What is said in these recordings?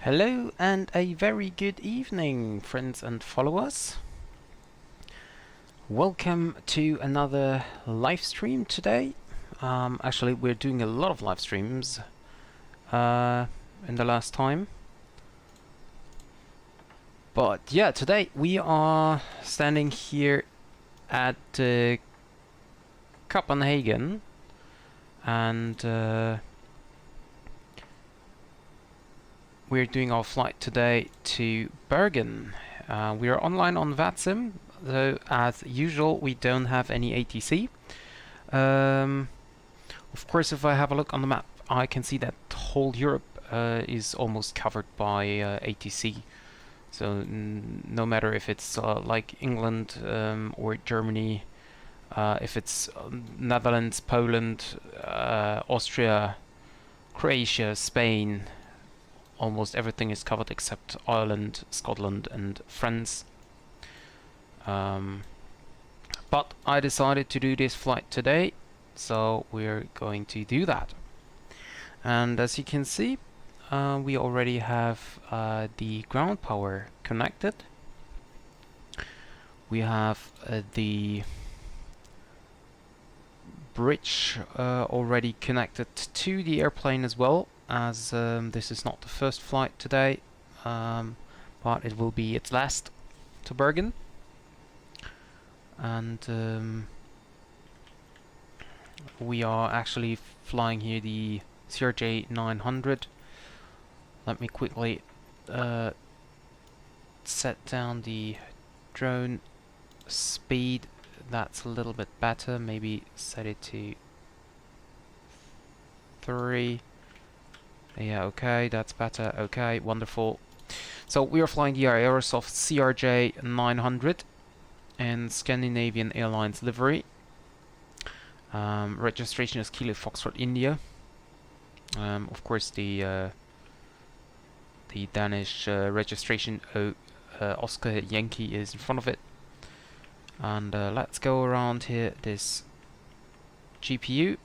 Hello and a very good evening, friends and followers. Welcome to another live stream today. Actually, we're doing a lot of live streams in the last time. But yeah, today we are standing here at Copenhagen and we're doing our flight today to Bergen. We are online on Vatsim, though as usual we don't have any ATC. Of course, if I have a look on the map, I can see that whole Europe is almost covered by ATC. So no matter if it's like England or Germany, if it's Netherlands, Poland, Austria, Croatia, Spain, almost everything is covered except Ireland, Scotland and France. But I decided to do this flight today, so we're going to do that. And as you can see, we already have the ground power connected. We have the bridge already connected to the airplane as well, as this is not the first flight today, but it will be its last to Bergen. And we are actually flying here the CRJ-900. Let me quickly set down the drone speed. That's a little bit better. Maybe set it to 3. Yeah, okay, that's better. Okay, wonderful. So we are flying the Aerosoft CRJ-900 and Scandinavian Airlines livery. Registration is Kilo Foxtrot India. Of course, the Danish registration Oscar Yankee is in front of it. And let's go around here this GPU,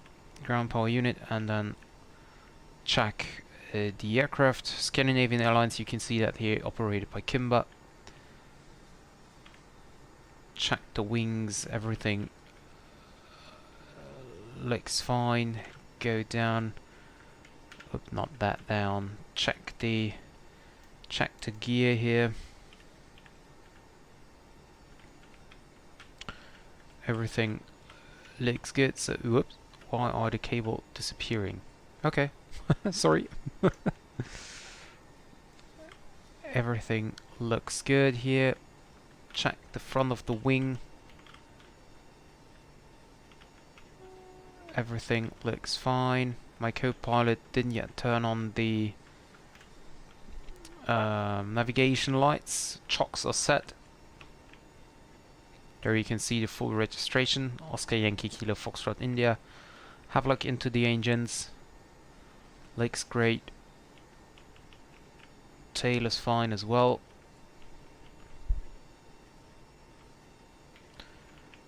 ground power unit, and then check the aircraft. Scandinavian Airlines, you can see that here, operated by Kimba. Check the wings, everything looks fine. Go down, not that down. Check the gear here. Everything looks good. So, whoops, why are the cable disappearing? Okay, sorry. Everything looks good here. Check the front of the wing. Everything looks fine. My co-pilot didn't yet turn on the navigation lights. Chocks are set. There you can see the full registration, Oscar Yankee Kilo Foxtrot India. Have a look into the engines. Looks great. Tail is fine as well.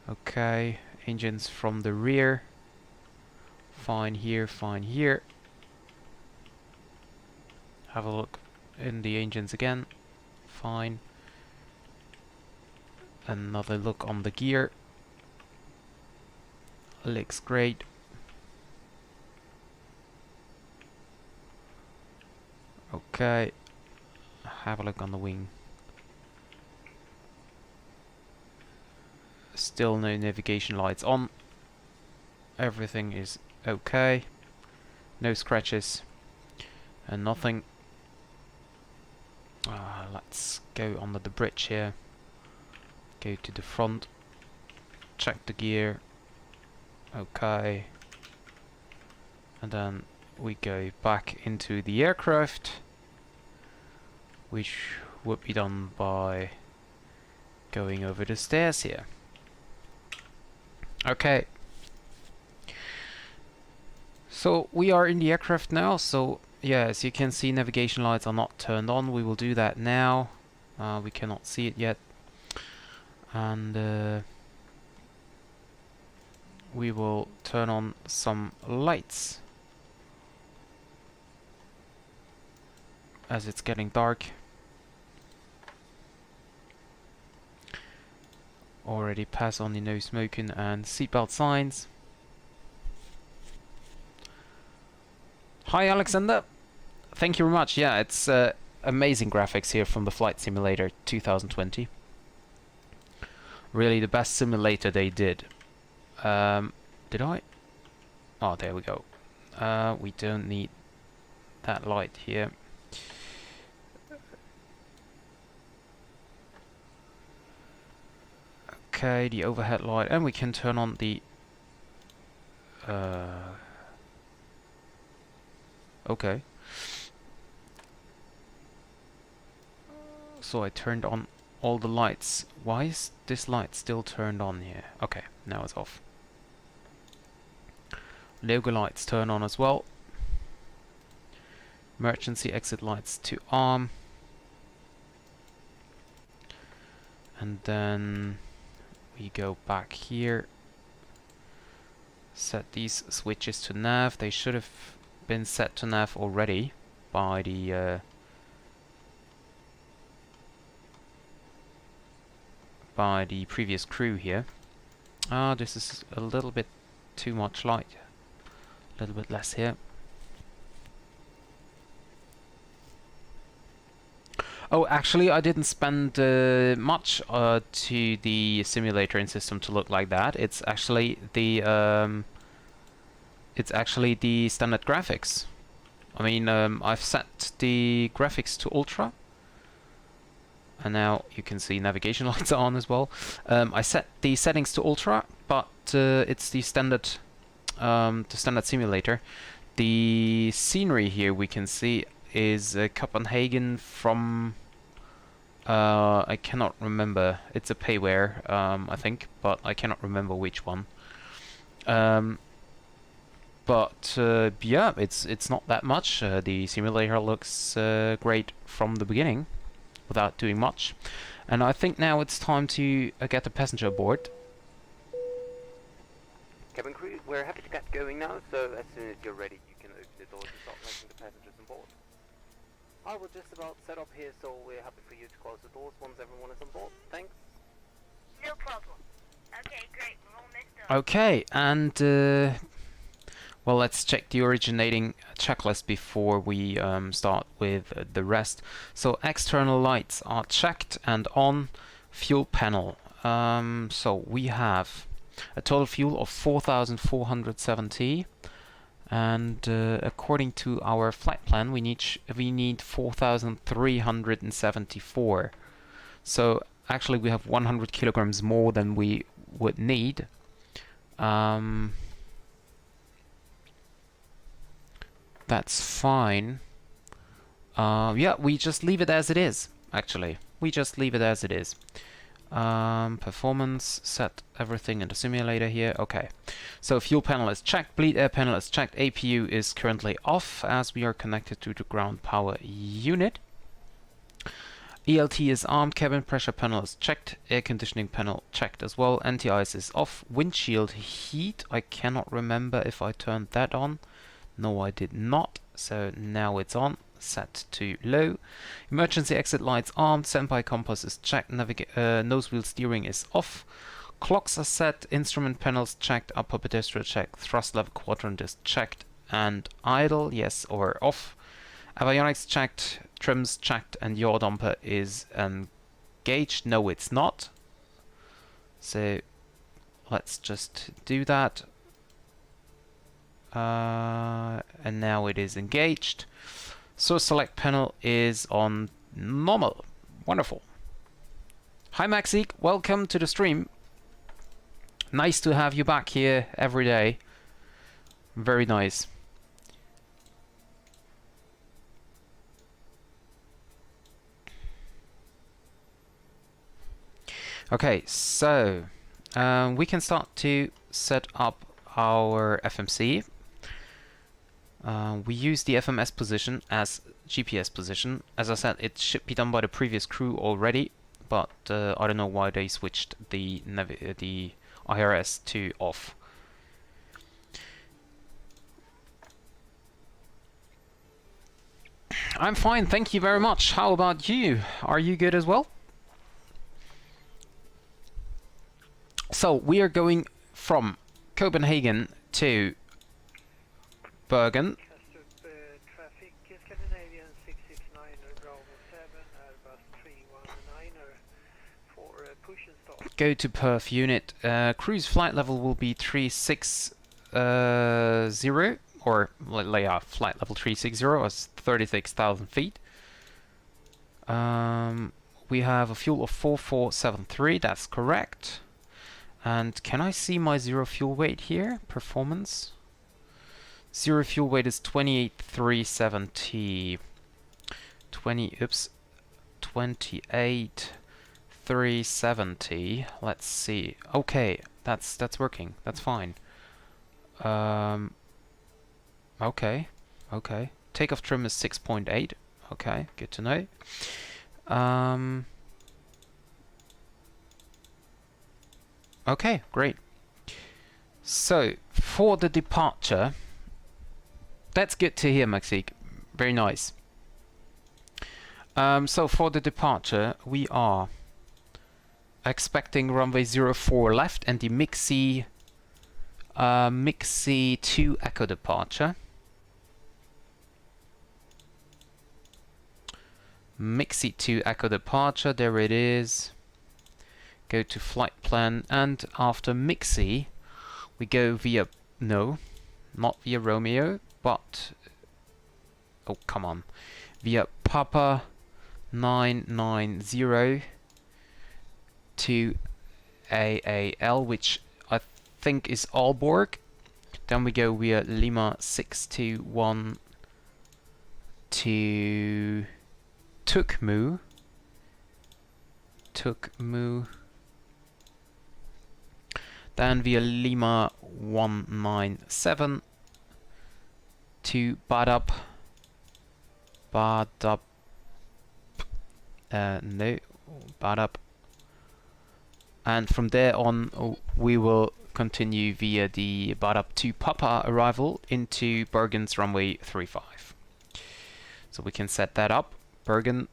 Okay, engines from the rear. Fine here, fine here. Have a look in the engines again. Fine. Another look on the gear. Looks great. Okay. Have a look on the wing. Still no navigation lights on. Everything is okay. No scratches and nothing. Let's go under the bridge here. Go to the front. Check the gear. Okay. And then we go back into the aircraft, which would be done by going over the stairs here. Okay. So we are in the aircraft now, so yeah, as you can see, navigation lights are not turned on. We will do that now. We cannot see it yet. And we will turn on some lights. as it's getting dark. Already pass on the no smoking and seatbelt signs. Hi Alexander, thank you very much. Yeah, it's amazing graphics here from the Flight Simulator 2020. Really the best simulator they did. Did I? Oh, there we go. We don't need that light here. Okay, the overhead light, and we can turn on the okay. So I turned on all the lights. Why is this light still turned on here? Okay, now it's off. Logo lights turn on as well. Emergency exit lights to arm. And then we go back here. Set these switches to nav. They should have been set to nav already by the previous crew here. This is a little bit too much light. A little bit less here. Oh, actually, I didn't spend much to the simulator and system to look like that. It's actually the standard graphics. I mean, I've set the graphics to ultra, and now you can see navigation lights are on as well. I set the settings to ultra, but it's the standard simulator. The scenery here we can see is Copenhagen from I cannot remember. It's a payware, I think, but I cannot remember which one. But yeah, it's not that much. The simulator looks great from the beginning, without doing much. And I think now it's time to get the passenger aboard. Cabin crew, we're happy to get going now, so as soon as you're ready, you can open the door to start letting the passengers on board. I will just about set up here, so we're happy for you to close the doors once everyone is on board. Thanks. No problem. Okay, great. We're almost done. Okay, and well, let's check the originating checklist before we start with the rest. So external lights are checked and on. Fuel panel. So we have a total fuel of 4,470, and according to our flight plan, we need 4,374. So actually, we have 100 kilograms more than we would need. That's fine. Yeah, we just leave it as it is. Actually, we just leave it as it is. Performance, set everything in the simulator here. Okay, so fuel panel is checked, bleed air panel is checked, APU is currently off as we are connected to the ground power unit. ELT is armed, cabin pressure panel is checked, air conditioning panel checked as well, anti-ice is off, windshield heat, I cannot remember if I turned that on. No, I did not, so now it's on. Set to low. Emergency exit lights armed. Standby compass is checked. Nose wheel steering is off. Clocks are set. Instrument panels checked. Upper pedestal checked. Thrust level quadrant is checked and idle, yes or off. Avionics checked. Trims checked, and yaw damper is engaged. No, it's not. So let's just do that. And now it is engaged. Source select panel is on normal. Wonderful. Hi Maxik, welcome to the stream. Nice to have you back here every day. Very nice. Okay, so we can start to set up our FMC. We use the FMS position as GPS position. As I said, it should be done by the previous crew already, but I don't know why they switched the IRS to off. I'm fine, thank you very much. How about you? Are you good as well? So we are going from Copenhagen to Bergen. Traffic Scandinavian 669er Bravo 7 Airbus 319er for push and start. Go to perf unit. Cruise flight level will be 360, or yeah, flight level 360 is 36,000 feet. We have a fuel of 4473, that's correct. And can I see my zero fuel weight here? Performance. Zero fuel weight is 28,370. 28,370. Let's see. Okay, that's working. That's fine. Okay. Takeoff trim is 6.8. Okay, good to know. Okay, great. So for the departure, that's good to hear, Maxik. Very nice. So for the departure, we are expecting runway 04 left and the Mixi 2 Echo departure. Mixi 2 Echo departure, there it is. Go to flight plan, and after Mixi, we go via, no, not via Romeo, but, oh come on, via Papa 990 to AAL, which I think is Aalborg. Then we go via Lima 621 to Tukmu. Then via Lima 197 to Badab. And from there on, we will continue via the Badab to Papa arrival into Bergen's runway 35. So we can set that up. Bergen,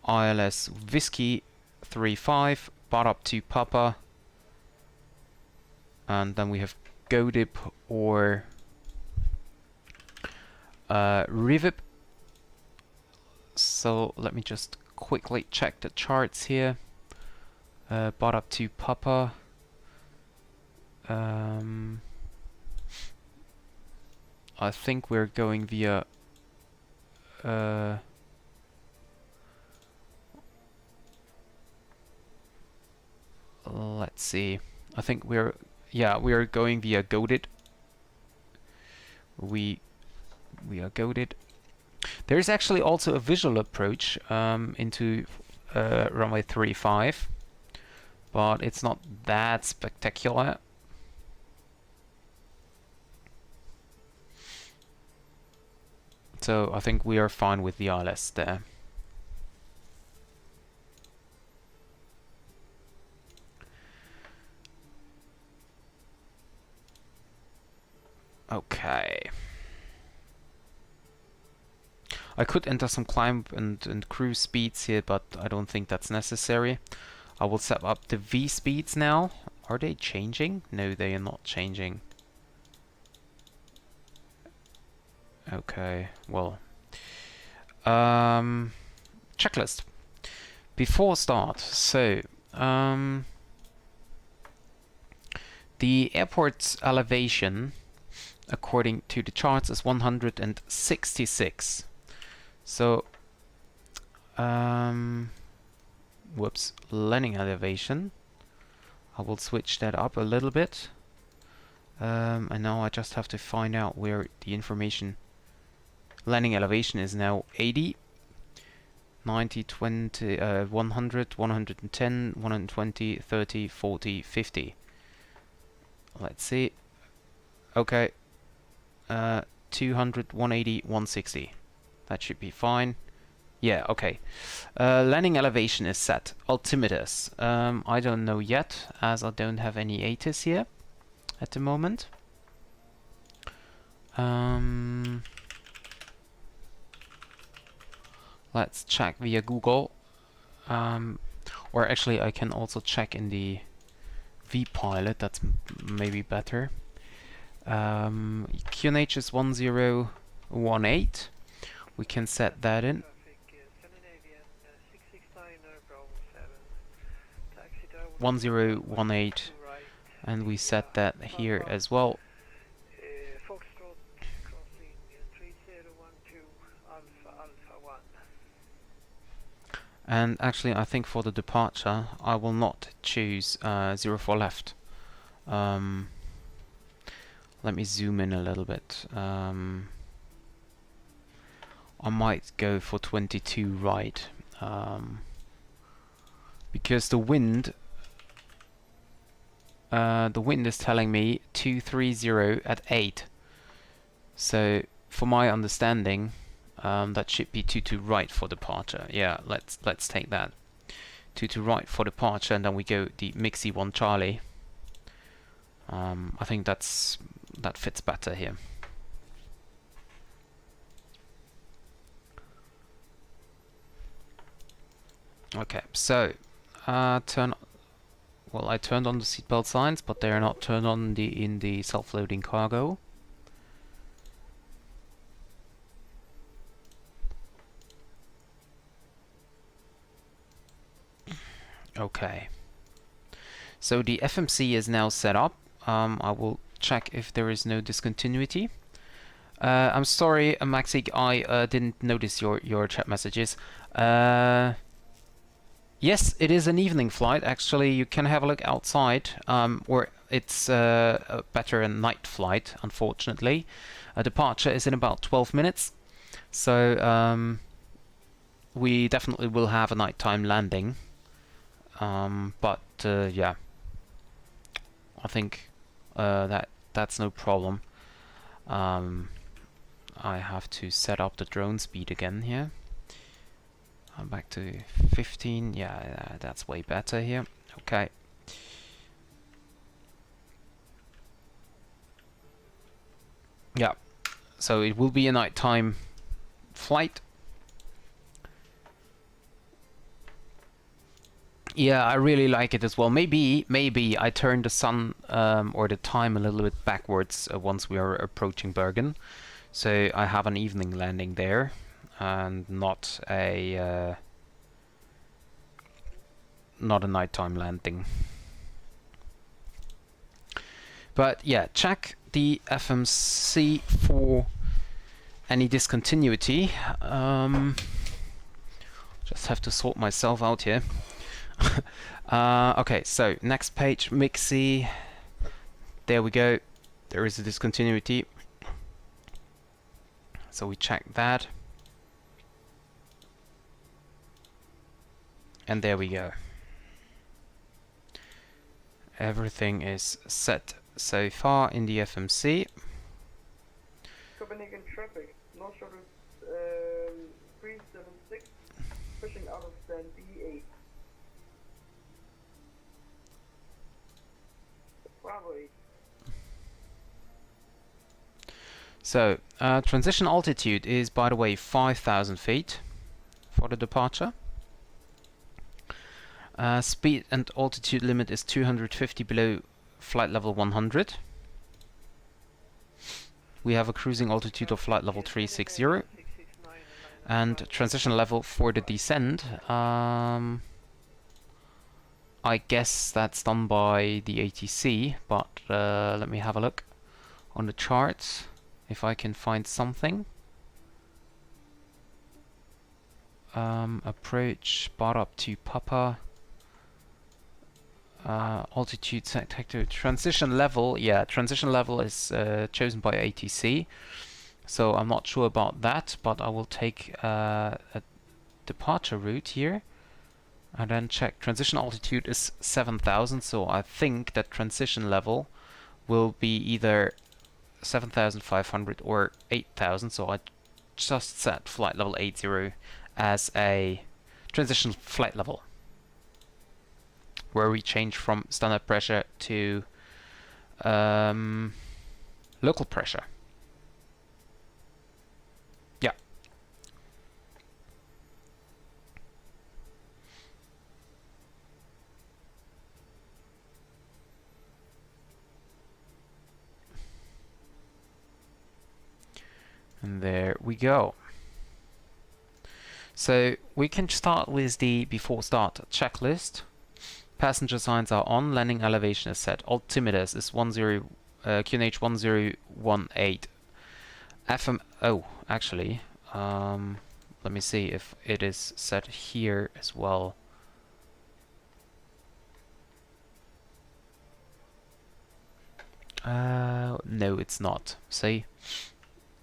ILS Whiskey 35, Badab to Papa, and then we have Godip or Rivip. So let me just quickly check the charts here. Badab to Papa. I think we're going via let's see. I think we are going via Godit. We are Godit. There's actually also a visual approach into runway 35, but it's not that spectacular. So I think we are fine with the ILS there. Okay. I could enter some climb and cruise speeds here, but I don't think that's necessary. I will set up the V speeds now. Are they changing? No, they are not changing. Okay, well. Checklist. Before start, so the airport's elevation, according to the charts, is 166. So, whoops, landing elevation. I will switch that up a little bit. And now I just have to find out where the information. Landing elevation is now 80, 90, 20, 100, 110, 120, 30, 40, 50. Let's see. Okay. 200, 180, 160. That should be fine. Yeah, okay. Landing elevation is set. Altimeters. I don't know yet, as I don't have any ATIS here at the moment. Let's check via Google. Or actually, I can also check in the vPilot. That's maybe better. QNH is 1018. We can set that in. Traffic Scandinavian 669 Bravo 7. Taxi tower 1018, to right. and we set that here as well. Foxtrot crossing 3012 Alpha Alpha 1. And actually, I think for the departure, I will not choose 04 left. Let me zoom in a little bit. I might go for 22 right, because the wind is telling me 230 at 8. So for my understanding, that should be 22 right for departure. Yeah, let's take that. 22 right for departure, and then we go the Mixie 1 Charlie. I think that fits better here. Okay, so I turned on the seatbelt signs, but they are not turned on in the self-loading cargo. Okay, so the FMC is now set up. I will check if there is no discontinuity. I'm sorry, Maxig, I didn't notice your chat messages. Yes, it is an evening flight. Actually, you can have a look outside, or it's a better a night flight, unfortunately. A departure is in about 12 minutes, so we definitely will have a nighttime landing. But yeah, I think that's no problem. I have to set up the drone speed again here. Back to 15. Yeah, that's way better here. Okay. Yeah, so it will be a nighttime flight. Yeah, I really like it as well. Maybe I turn the sun or the time a little bit backwards once we are approaching Bergen, so I have an evening landing there and not a nighttime landing. But yeah, check the FMC for any discontinuity. Just have to sort myself out here. Okay, so next page, Mixie. There we go. There is a discontinuity. So we check that. And there we go. Everything is set so far in the FMC. Copenhagen traffic, North Shore 376, pushing out of stand B8. Bravo 8. So, transition altitude is, by the way, 5,000 feet for the departure. Speed and altitude limit is 250 below flight level 100. We have a cruising altitude of flight level 360. And transition level for the descent, I guess that's done by the ATC, but let me have a look on the charts if I can find something. Approach, bar up to Papa. Altitude sector, transition level. Yeah, transition level is chosen by ATC, so I'm not sure about that, but I will take a departure route here and then check. Transition altitude is 7,000, so I think that transition level will be either 7,500 or 8,000, so I just set flight level 80 as a transition flight level, where we change from standard pressure to local pressure. And there we go. So we can start with the before start checklist. Passenger signs are on, landing elevation is set, altimeters is QNH 1018. FM, oh, actually, let me see if it is set here as well. No, it's not. See,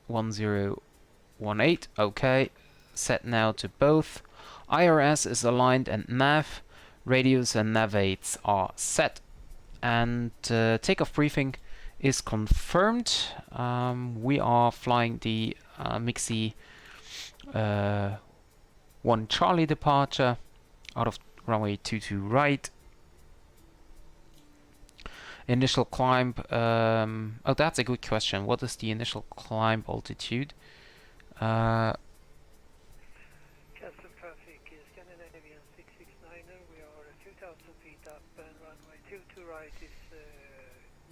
1018. Okay, set now to both. IRS is aligned and nav. Radios and nav aids are set. And takeoff briefing is confirmed. We are flying the MIXI 1 Charlie departure out of runway 22 right. Initial climb, oh, that's a good question. What is the initial climb altitude? Castle traffic is Scandinavian 669er. We are 2,000 feet up and runway 22 right is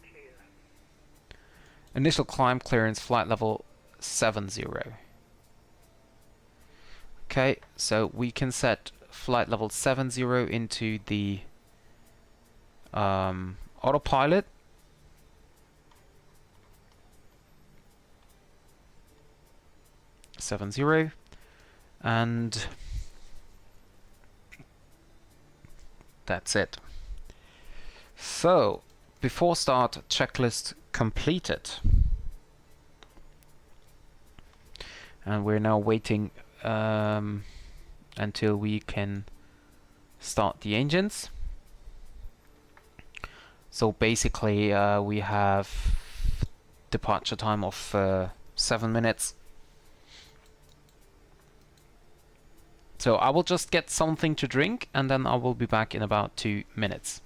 clear. Initial climb clearance flight level 70. Okay, so we can set flight level 70 into the autopilot. And that's it. So before start checklist completed, and we're now waiting until we can start the engines. So basically we have departure time of 7 minutes. So I will just get something to drink and then I will be back in about 2 minutes.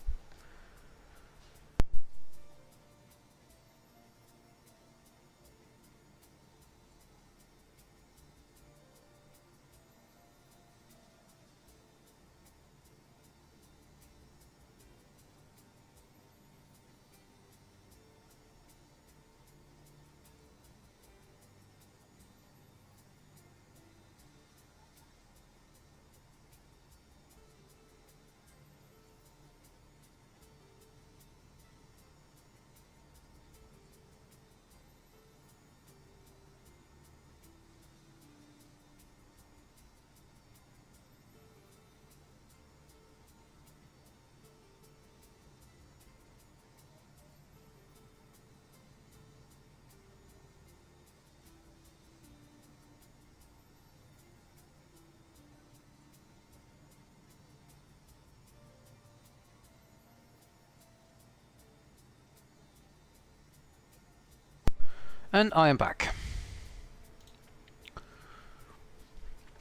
And I am back.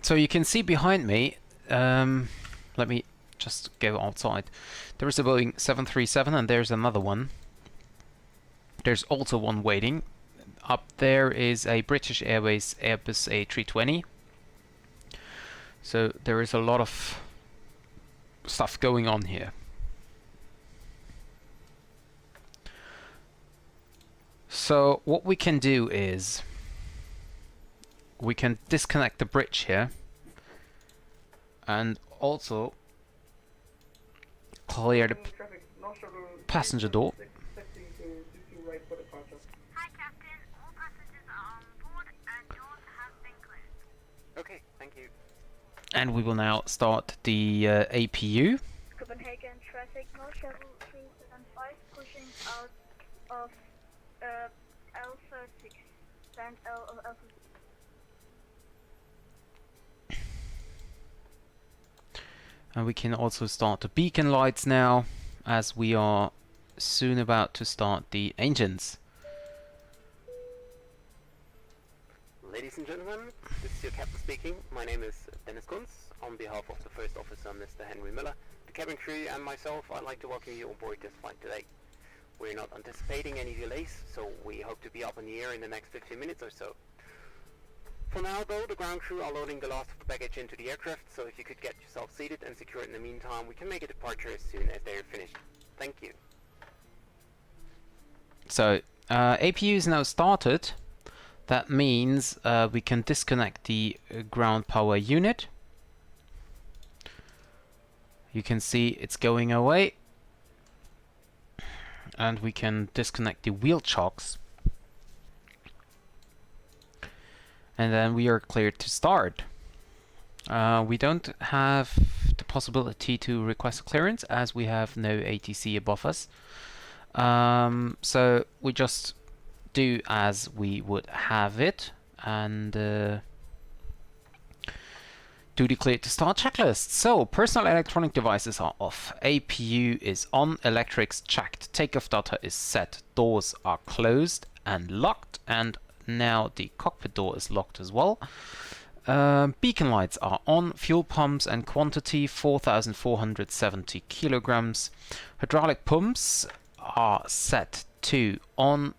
So you can see behind me, let me just go outside. There is a Boeing 737 and there's another one. There's also one waiting. Up there is a British Airways Airbus A320. So there is a lot of stuff going on here. So what we can do is we can disconnect the bridge here and also clear the passenger door. Hi, Captain. All passengers are on board and doors have been cleared. Okay, thank you. And we will now start the APU. Copenhagen traffic, no shuttle 375 pushing out of L36, stand L. And we can also start the beacon lights now, as we are soon about to start the engines. Ladies and gentlemen, this is your captain speaking. My name is Dennis Kunz. On behalf of the first officer, Mr. Henry Miller, the cabin crew and myself, I'd like to welcome you on board this flight today. We're not anticipating any delays, so we hope to be up in the air in the next 15 minutes or so. For now though, the ground crew are loading the last of the baggage into the aircraft, so if you could get yourself seated and secure it in the meantime, we can make a departure as soon as they are finished. Thank you. So APU is now started. That means we can disconnect the ground power unit. You can see it's going away. And we can disconnect the wheel chocks. And then we are cleared to start. We don't have the possibility to request clearance as we have no ATC above us. So we just do as we would have it and do the clear to start checklist. So personal electronic devices are off, APU is on, electrics checked, takeoff data is set, doors are closed and locked, and now the cockpit door is locked as well. Beacon lights are on, fuel pumps and quantity 4,470 kilograms. Hydraulic pumps are set to on,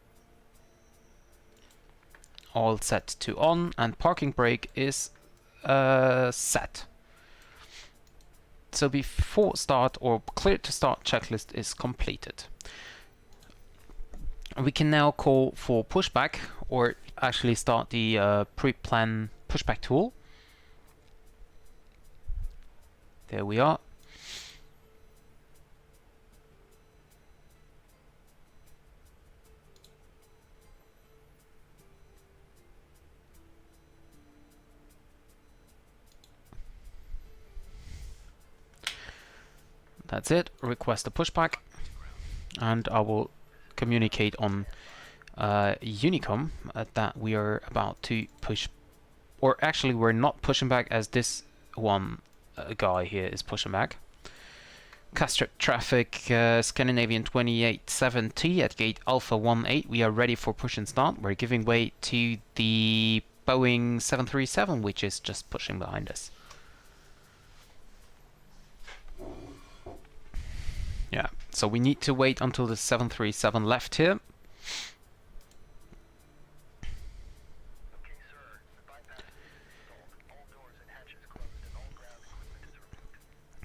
all set to on, and parking brake is set. So before start or clear to start checklist is completed. We can now call for pushback or actually start the pre-plan pushback tool. There we are. That's it. Request a pushback, and I will communicate on Unicom that we are about to push, or actually we're not pushing back as this one guy here is pushing back. Castrip traffic, Scandinavian 2870 at gate Alpha 18. We are ready for push and start. We're giving way to the Boeing 737, which is just pushing behind us. Yeah, so we need to wait until the 737 left here.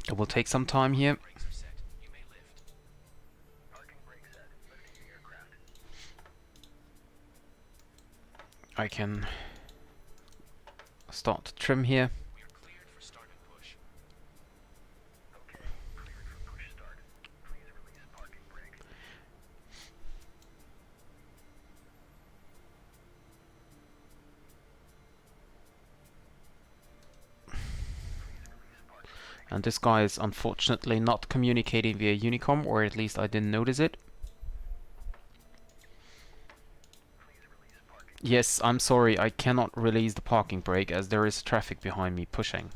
It will take some time here. I can start to trim here. And this guy is unfortunately not communicating via Unicom, or at least I didn't notice it. Yes, I'm sorry, I cannot release the parking brake as there is traffic behind me pushing.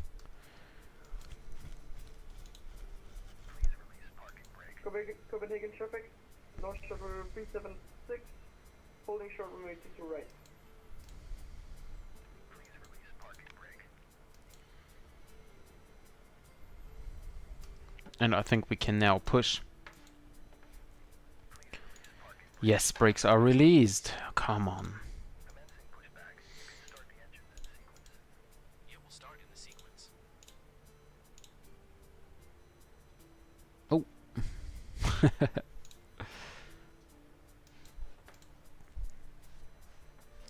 Copenhagen traffic, North Shore 376, holding short runway 22 right. And I think we can now push. Yes, brakes are released. Come on. Oh.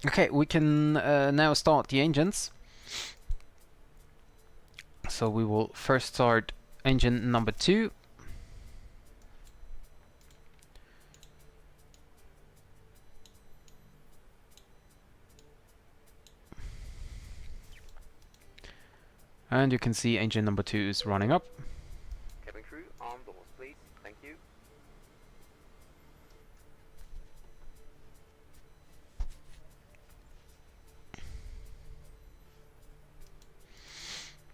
Okay, we can now start the engines. So we will first start engine number 2. And you can see engine number 2 is running up. Cabin crew, arm doors, please. Thank you.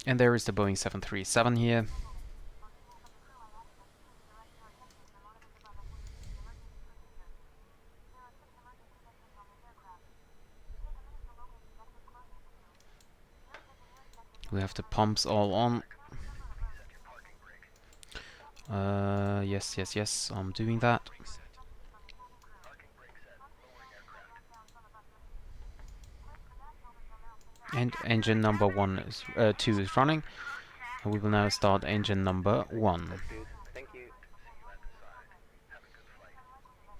And there is the Boeing 737 here. We have the pumps all on. Yes, I'm doing that. And engine number 2 is running. And we will now start engine number 1. That's good. Thank you.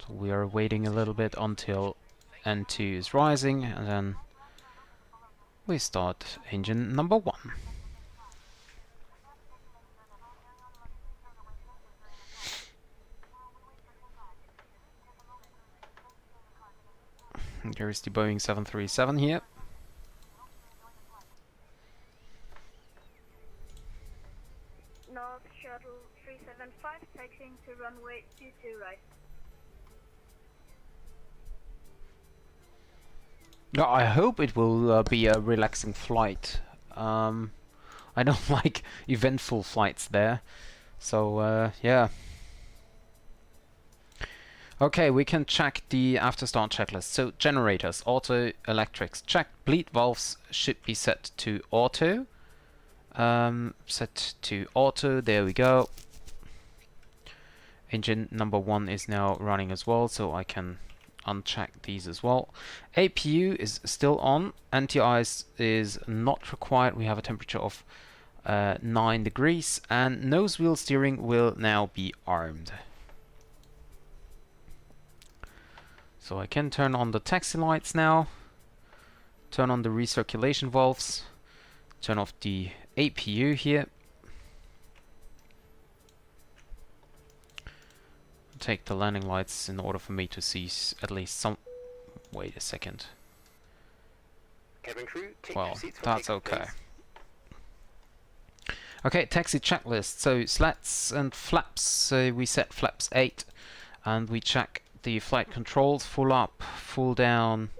So we are waiting a little bit until N2 is rising, and then we start engine number 1. There is the Boeing 737 here. North Shuttle 375, taxiing to runway 22 right. No, I hope it will be a relaxing flight. I don't like eventful flights there. So, yeah. Okay, we can check the after start checklist. So, generators, auto, electrics, check. Bleed valves should be set to auto. Set to auto, there we go. Engine number 1 is now running as well, so I can uncheck these as well. APU is still on. Anti-ice is not required. We have a temperature of 9 degrees, and nose wheel steering will now be armed. So I can turn on the taxi lights now, turn on the recirculation valves, turn off the APU here. Take the landing lights in order for me to see at least some... Wait a second. Cabin crew, take Well, your seats for that's takeoff, okay. please. Okay, taxi checklist. So slats and flaps. So we set flaps 8, and we check the flight controls: full up, full down,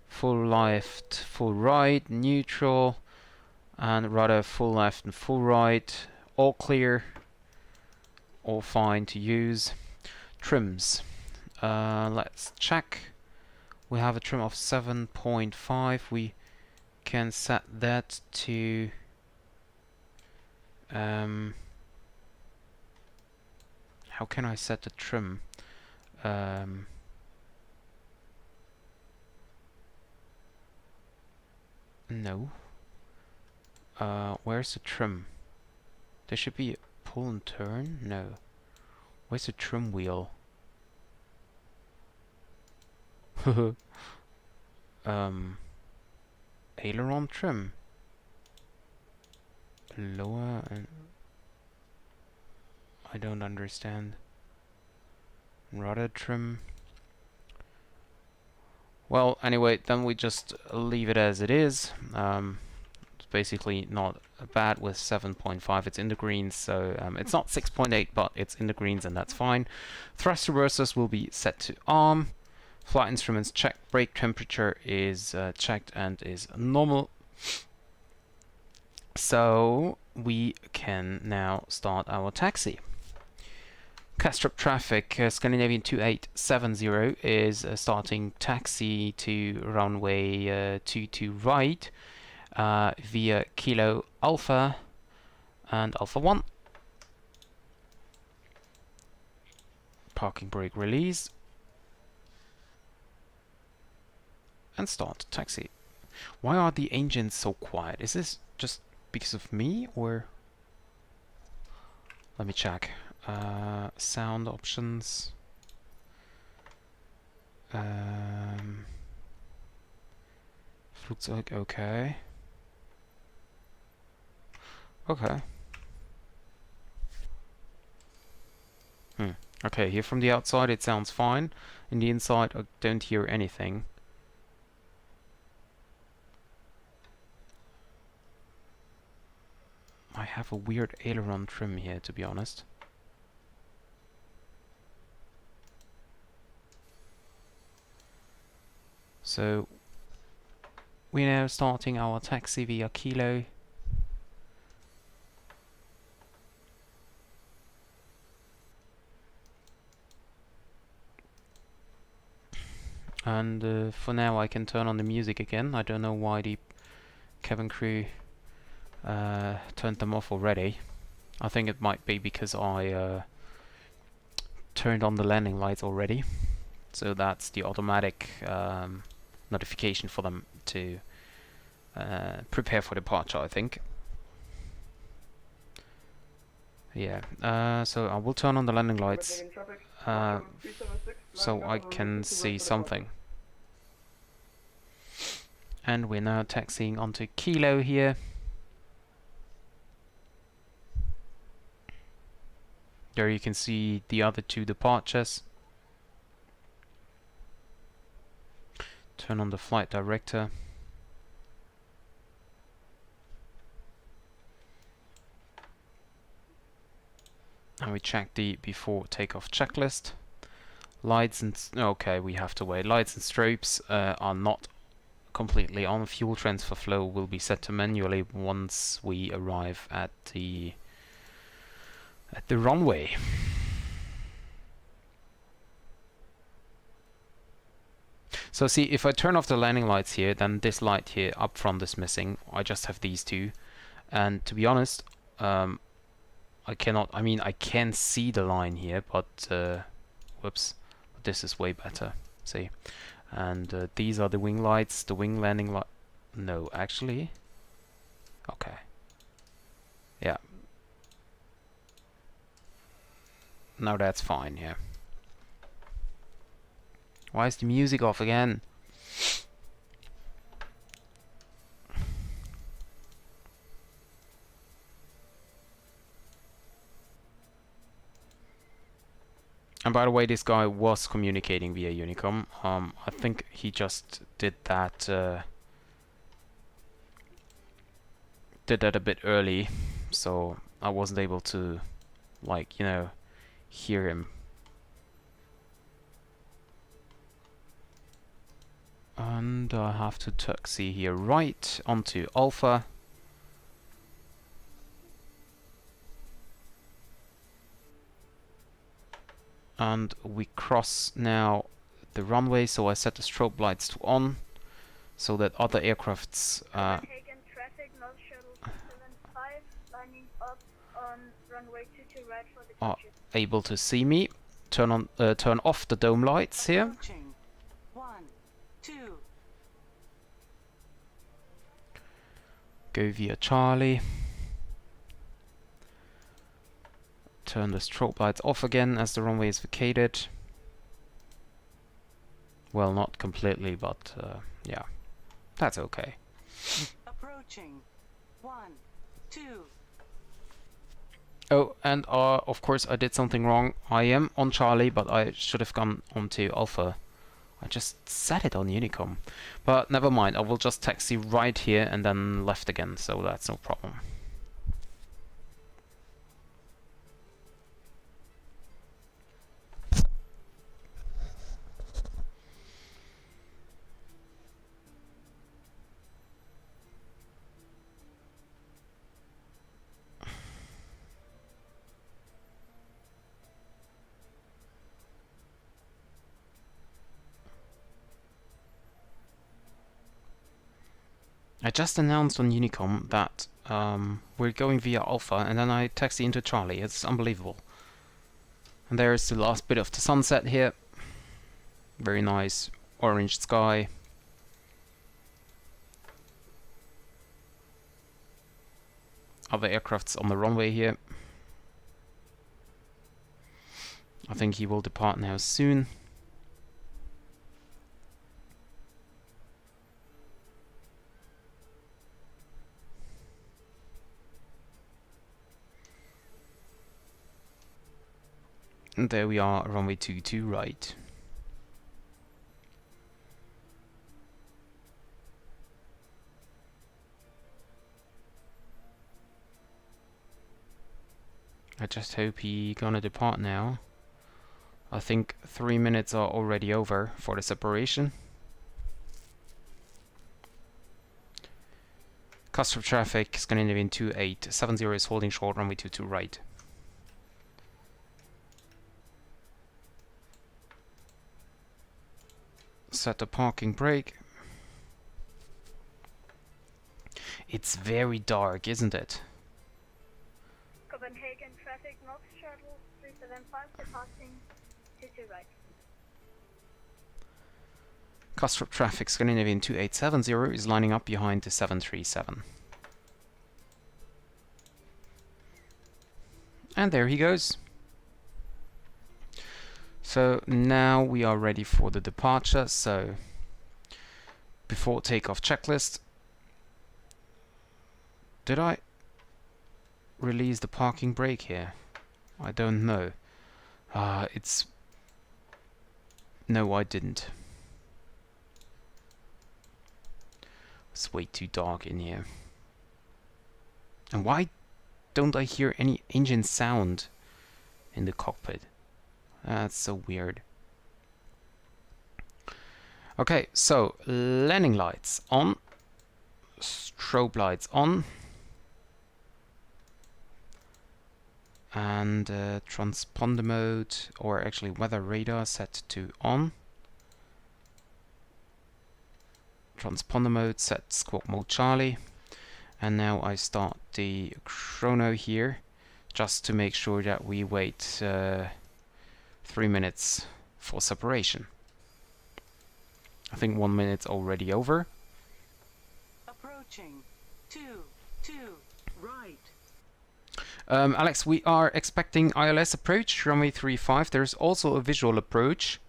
full left, full right, neutral, and rudder full left and full right. All clear, all fine to use. Trims. Let's check. We have a trim of 7.5. We can set that to how can I set the trim? No. Where's the trim? There should be a pull and turn? No. Where's the trim wheel? Aileron trim. Lower and... I don't understand. Rudder trim. Well, anyway, then we just leave it as it is. It's basically not bad with 7.5. It's in the greens, so it's not 6.8, but it's in the greens, and that's fine. Thrust reversers will be set to arm. Flight instruments checked. Brake temperature is checked and is normal. So we can now start our taxi. Castrop traffic, Scandinavian 2870 is starting taxi to runway 22 right via Kilo Alpha and Alpha 1. Parking brake release. And start taxi. Why are the engines so quiet? Is this just because of me, or... Let me check. Sound options. Flugzeug, okay. Okay. Okay, here from the outside it sounds fine. In the inside I don't hear anything. I have a weird aileron trim here, to be honest. So we're now starting our taxi via Kilo. And for now I can turn on the music again. I don't know why the cabin crew turned them off already. I think it might be because I turned on the landing lights already. So that's the automatic notification for them to prepare for departure, I think. Yeah, so I will turn on the landing lights so I can see something. And we're now taxiing onto Kilo here. There you can see the other two departures. Turn on the flight director. And we check the before takeoff checklist. Lights and okay, we have to wait. Lights and strobes are not completely on. Fuel transfer flow will be set to manually once we arrive at the runway. So see, if I turn off the landing lights here, then this light here up front is missing. I just have these two, and to be honest, I cannot. I mean, I can see the line here, but whoops, but this is way better. See, and these are the wing lights, the wing landing light. No, actually, okay, yeah. Now that's fine, yeah. Why is the music off again? And by the way, this guy was communicating via Unicom. I think he just did that a bit early, so I wasn't able to, like, you know, hear him. And I have to taxi here right onto Alpha. And we cross now the runway, so I set the strobe lights to on so that other aircrafts Copenhagen traffic, North Shuttle 75, lining up on runway 22 right for the are departure. able to see me. Turn off the dome lights here. Approaching. 1, 2. Go via Charlie. Turn the strobe lights off again as the runway is vacated. Well, not completely, but yeah, that's okay. Approaching. 1, 2. Oh, and of course I did something wrong. I am on Charlie, but I should have gone onto Alpha. I just set it on Unicom. But never mind, I will just taxi right here and then left again, so that's no problem. I just announced on Unicom that we're going via Alpha, and then I taxi into Charlie. It's unbelievable. And there's the last bit of the sunset here. Very nice orange sky. Other aircrafts on the runway here. I think he will depart now soon. And there we are, runway 22 right. I just hope he gonna depart now. I think 3 minutes are already over for the separation. Custom traffic, Scandinavian 2870 is holding short, runway 22 right. Set the parking brake. It's very dark, isn't it? Copenhagen traffic, North Shuttle 375, departing 22 right. Customer traffic, Scandinavian 2870 is lining up behind the 737. And there he goes. So now we are ready for the departure. So before takeoff checklist. Did I release the parking brake here? I don't know. No, I didn't. It's way too dark in here. And why don't I hear any engine sound in the cockpit? That's so weird. Okay, so landing lights on, strobe lights on, and transponder mode, or actually weather radar, set to on. Transponder mode set squawk mode Charlie, and now I start the chrono here, just to make sure that we wait 3 minutes for separation. I think 1 minute's already over. Approaching. 2, right. Alex, we are expecting ILS approach, runway 35. There's also a visual approach,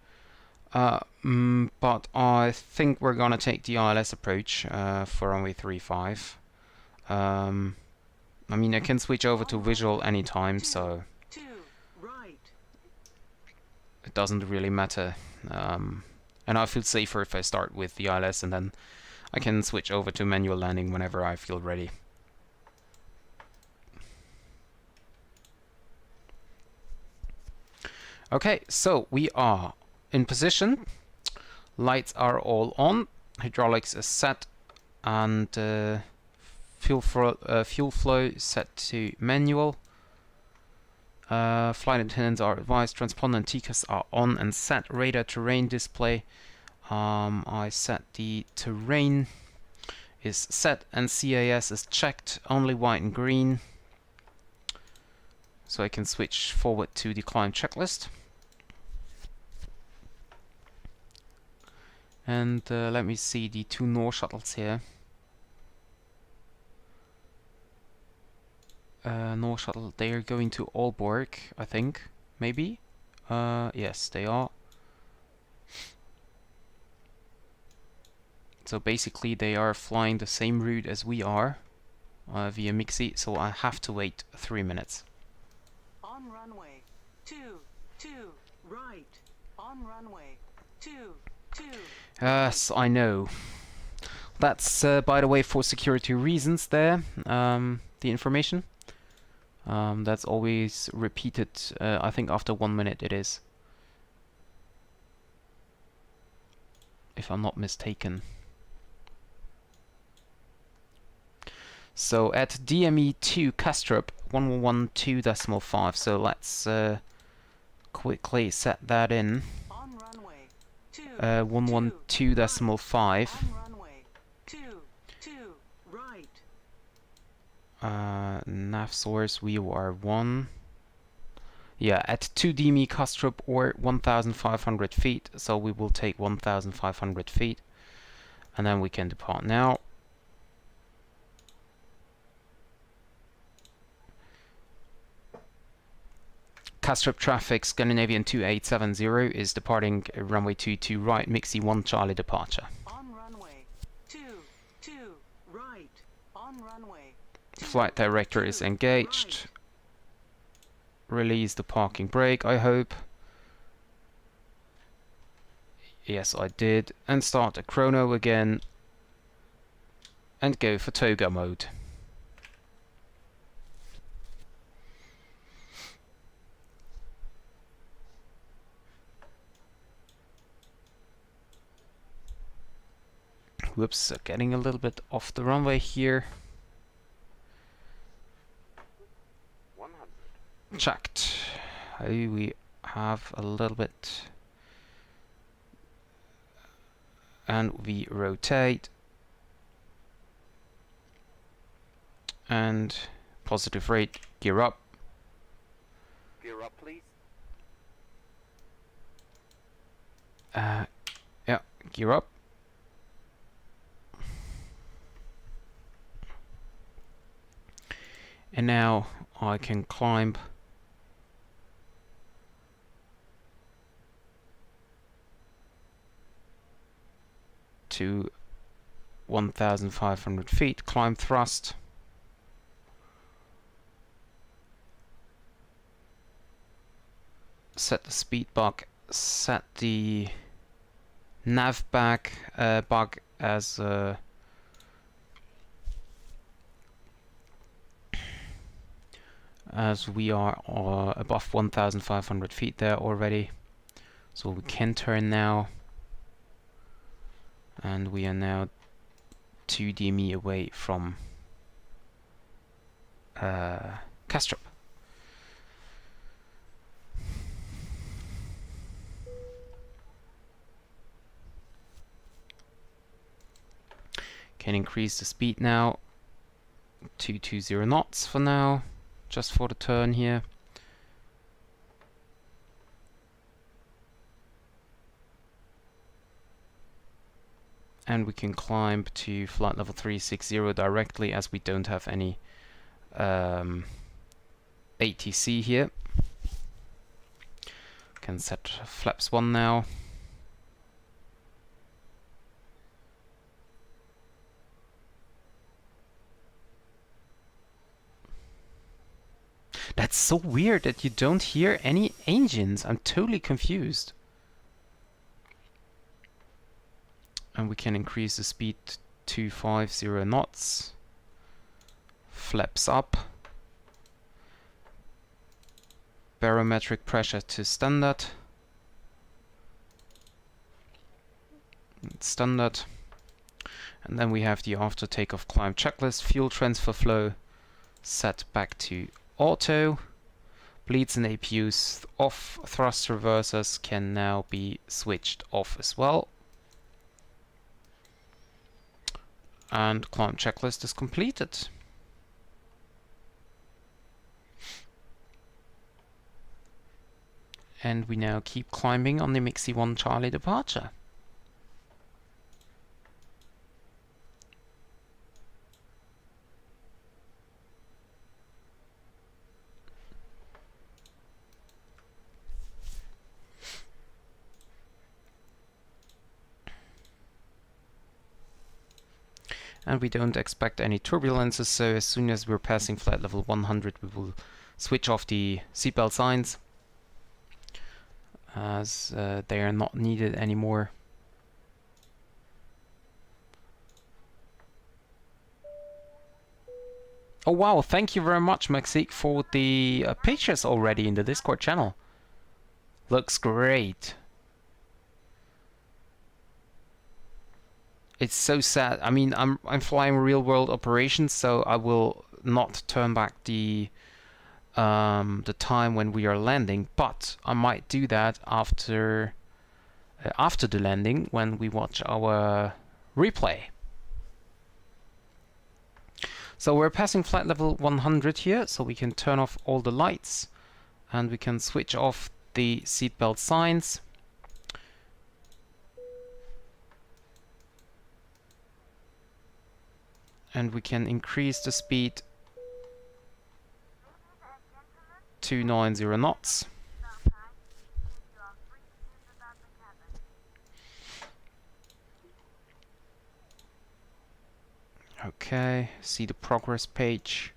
but I think we're gonna take the ILS approach for runway 35. I mean, I can switch over to visual anytime, so 2, right. it doesn't really matter. And I feel safer if I start with the ILS, and then I can switch over to manual landing whenever I feel ready. Okay, so we are in position. Lights are all on. Hydraulics is set, and fuel flow set to manual. Flight attendants are advised. Transponder and TCAS are on and set. Radar terrain display. I set the terrain is set, and CAS is checked. Only white and green. So I can switch forward to the climb checklist. And let me see the 2 North shuttles here. North shuttle, they are going to Aalborg, I think. Maybe? Yes, they are. So basically they are flying the same route as we are via Mixi, so I have to wait 3 minutes. On runway. 2, right. On runway. 2. Yes, I know. That's, by the way, for security reasons there, the information. That's always repeated, I think after 1 minute it is. If I'm not mistaken. So at DME2 Kastrup 1112.5, so let's quickly set that in. On runway. 112.5. On runway. 2, right. Nav source, we are 1. Yeah, at 2 DME Kastrup or 1,500 feet, so we will take 1,500 feet. And then we can depart now. Kastrup traffic, Scandinavian 2870 is departing runway 22 right, Mixi 1 Charlie departure. On runway. 2, right. On runway. Flight director is engaged. Release the parking brake, I hope. Yes, I did. And start a chrono again. And go for toga mode. Whoops, getting a little bit off the runway here. 100. Checked. We have a little bit. And we rotate. And positive rate, gear up. Gear up, please. Yeah, gear up. And now I can climb to 1,500 feet. Climb thrust. Set the speed bug. Set the nav bug as we are above 1,500 feet there already, so we can turn now, and we are now 2 DME away from Kastrup. Can increase the speed now, 220 knots for now, just for the turn here. And we can climb to flight level 360 directly, as we don't have any ATC here. Can set flaps 1 now. That's so weird that you don't hear any engines. I'm totally confused. And we can increase the speed to 250 knots. Flaps up. Barometric pressure to standard. Standard. And then we have the after takeoff climb checklist. Fuel transfer flow set back to auto. Bleeds and APUs off. Thrust reversers can now be switched off as well. And climb checklist is completed. And we now keep climbing on the Mixi 1 Charlie departure. And we don't expect any turbulences, so as soon as we're passing flight level 100 we will switch off the seatbelt signs, as they are not needed anymore. Oh wow, thank you very much Mexique for the pictures already in the Discord channel. Looks great. It's so sad. I mean, I'm flying real world operations, so I will not turn back the time when we are landing, but I might do that after the landing when we watch our replay. So we're passing flight level 100 here, so we can turn off all the lights and we can switch off the seatbelt signs. And we can increase the speed to 90 knots. Okay, see the progress page.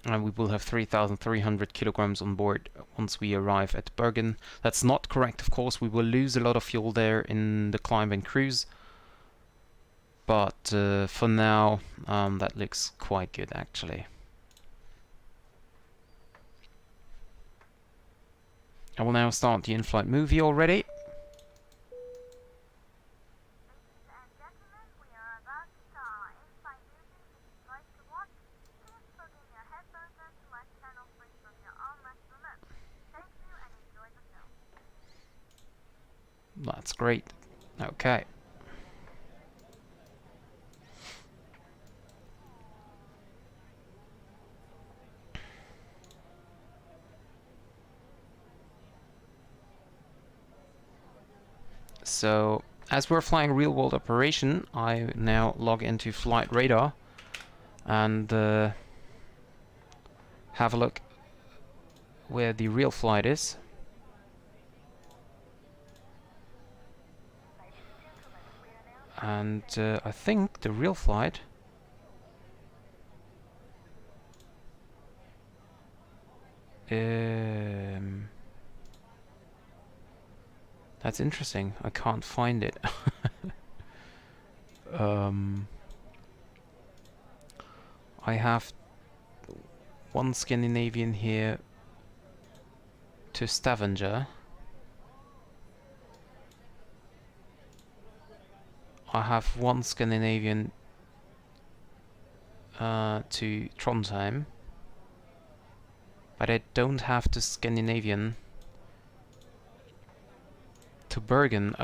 And we will have 3,300 kilograms on board once we arrive at Bergen. That's not correct, of course. We will lose a lot of fuel there in the climb and cruise. But for now, that looks quite good, actually. I will now start the in-flight movie already. That's great. Okay. So, as we're flying real-world operation, I now log into flight radar and have a look where the real flight is. And I think the real flight that's interesting. I can't find it. I have one Scandinavian here to Stavanger. I have one Scandinavian to Trondheim, but I don't have the Scandinavian to Bergen.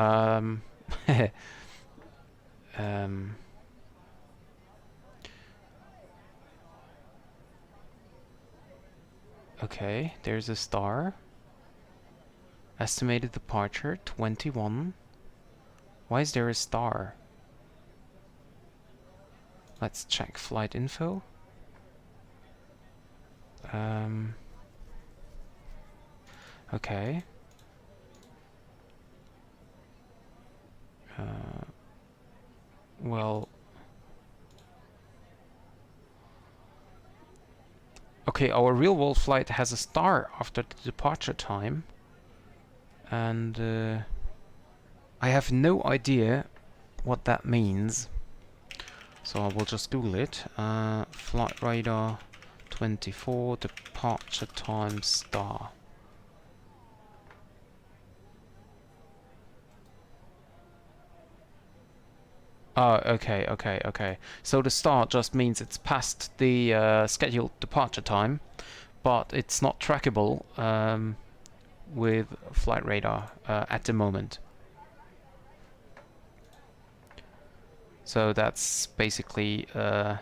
Okay, there's a star. Estimated departure 21. Why is there a star? Let's check flight info. Okay. Well, okay, our real world flight has a star after the departure time, and I have no idea what that means, so I will just Google it. Flight radar 24 departure time star. Oh, okay. So the star just means it's past the scheduled departure time, but it's not trackable with flight radar at the moment. So that's basically the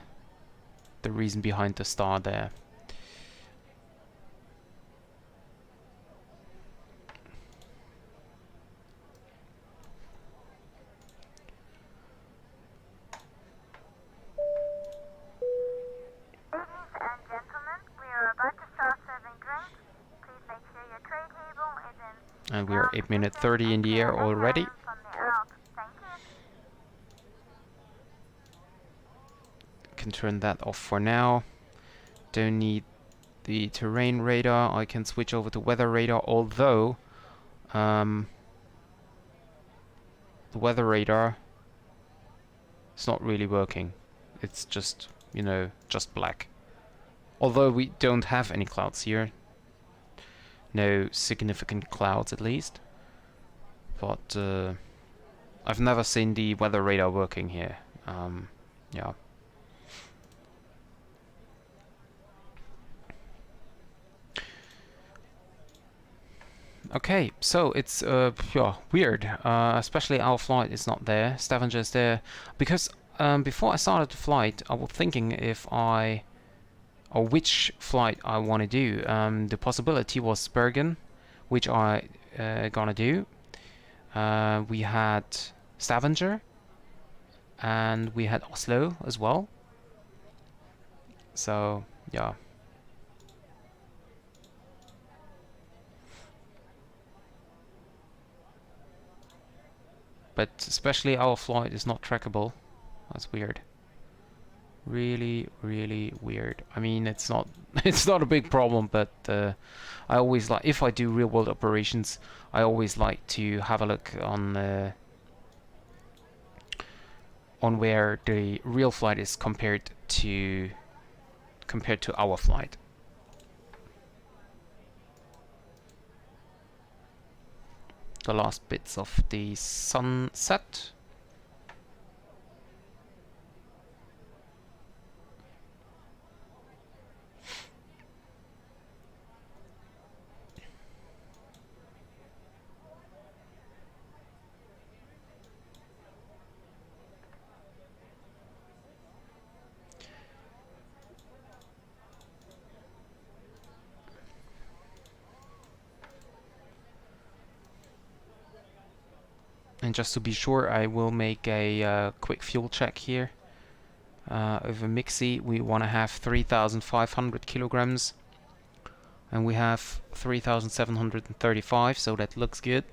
reason behind the star there. And we are 8 minutes 30 in the air already. Can turn that off for now. Don't need the terrain radar. I can switch over to weather radar, although the weather radar is not really working. It's just, you know, just black. Although we don't have any clouds here. No significant clouds, at least. But I've never seen the weather radar working here. Yeah. Okay, so it's yeah, weird. Especially our flight is not there. Stavanger is there because before I started the flight, I was thinking if I or which flight I want to do. The possibility was Bergen, which I gonna do. We had Stavanger, and we had Oslo as well. So yeah. But especially our flight is not trackable. That's weird. Really weird. I mean, it's not it's not a big problem, but I always like, if I do real world operations, I always like to have a look on where the real flight is compared to our flight. The last bits of the sunset. And just to be sure, I will make a quick fuel check here. Over Mixi, we want to have 3,500 kilograms. And we have 3,735, so that looks good.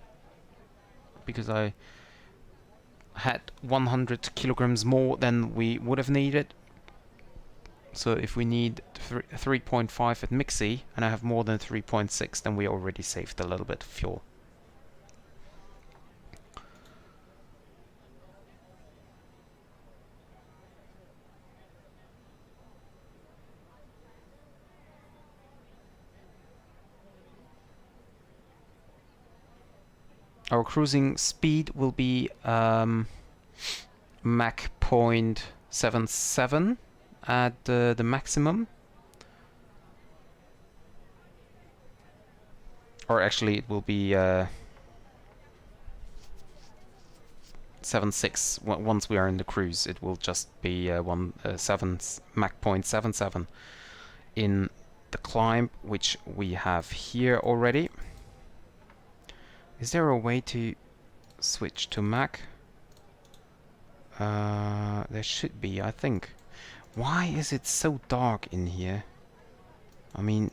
Because I had 100 kilograms more than we would have needed. So if we need 3.5 at Mixie and I have more than 3.6, then we already saved a little bit of fuel. Our cruising speed will be Mach 0.77 at the maximum. Or actually it will be 7.6 once we are in the cruise. It will just be Mach 0.77 in the climb, which we have here already. Is there a way to switch to Mach? There should be, I think. Why is it so dark in here? I mean,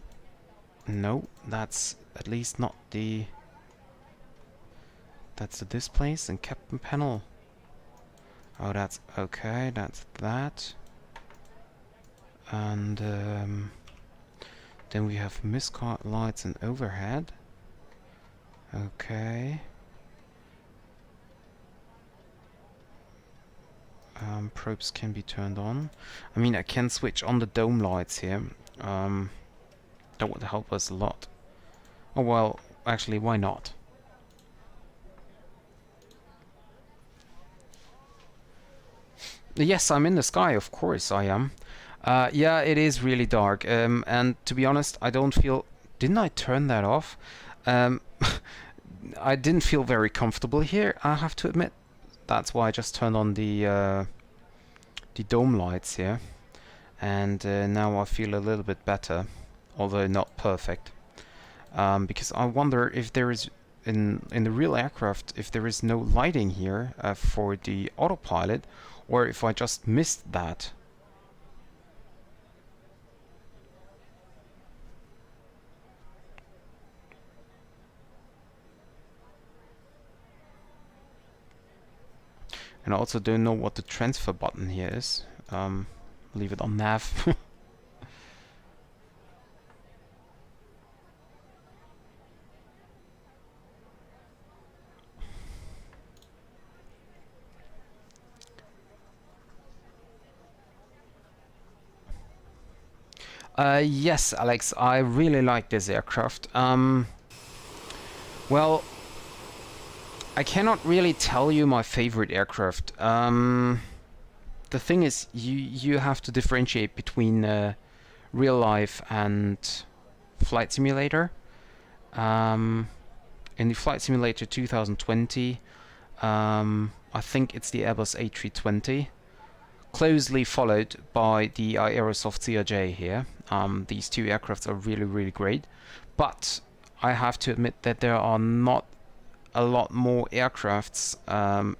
no, that's at least not the... That's the displays and captain panel. Oh, that's okay, that's that. And then we have miscart lights and overhead. Okay. Probes can be turned on. I mean, I can switch on the dome lights here. That would help us a lot. Oh well, actually, why not? Yes, I'm in the sky, of course I am. Yeah, it is really dark. And to be honest, I don't feel... Didn't I turn that off? I didn't feel very comfortable here, I have to admit. That's why I just turned on the dome lights here. And now I feel a little bit better, although not perfect. Because I wonder if there is, in the real aircraft, if there is no lighting here for the autopilot, or if I just missed that. And I also don't know what the transfer button here is. Leave it on nav. Yes, Alex, I really like this aircraft. Well, I cannot really tell you my favorite aircraft. The thing is, you have to differentiate between real life and flight simulator. In the flight simulator 2020, I think it's the Airbus A320, closely followed by the Aerosoft CRJ here. These two aircrafts are really, really great, but I have to admit that there are not a lot more aircrafts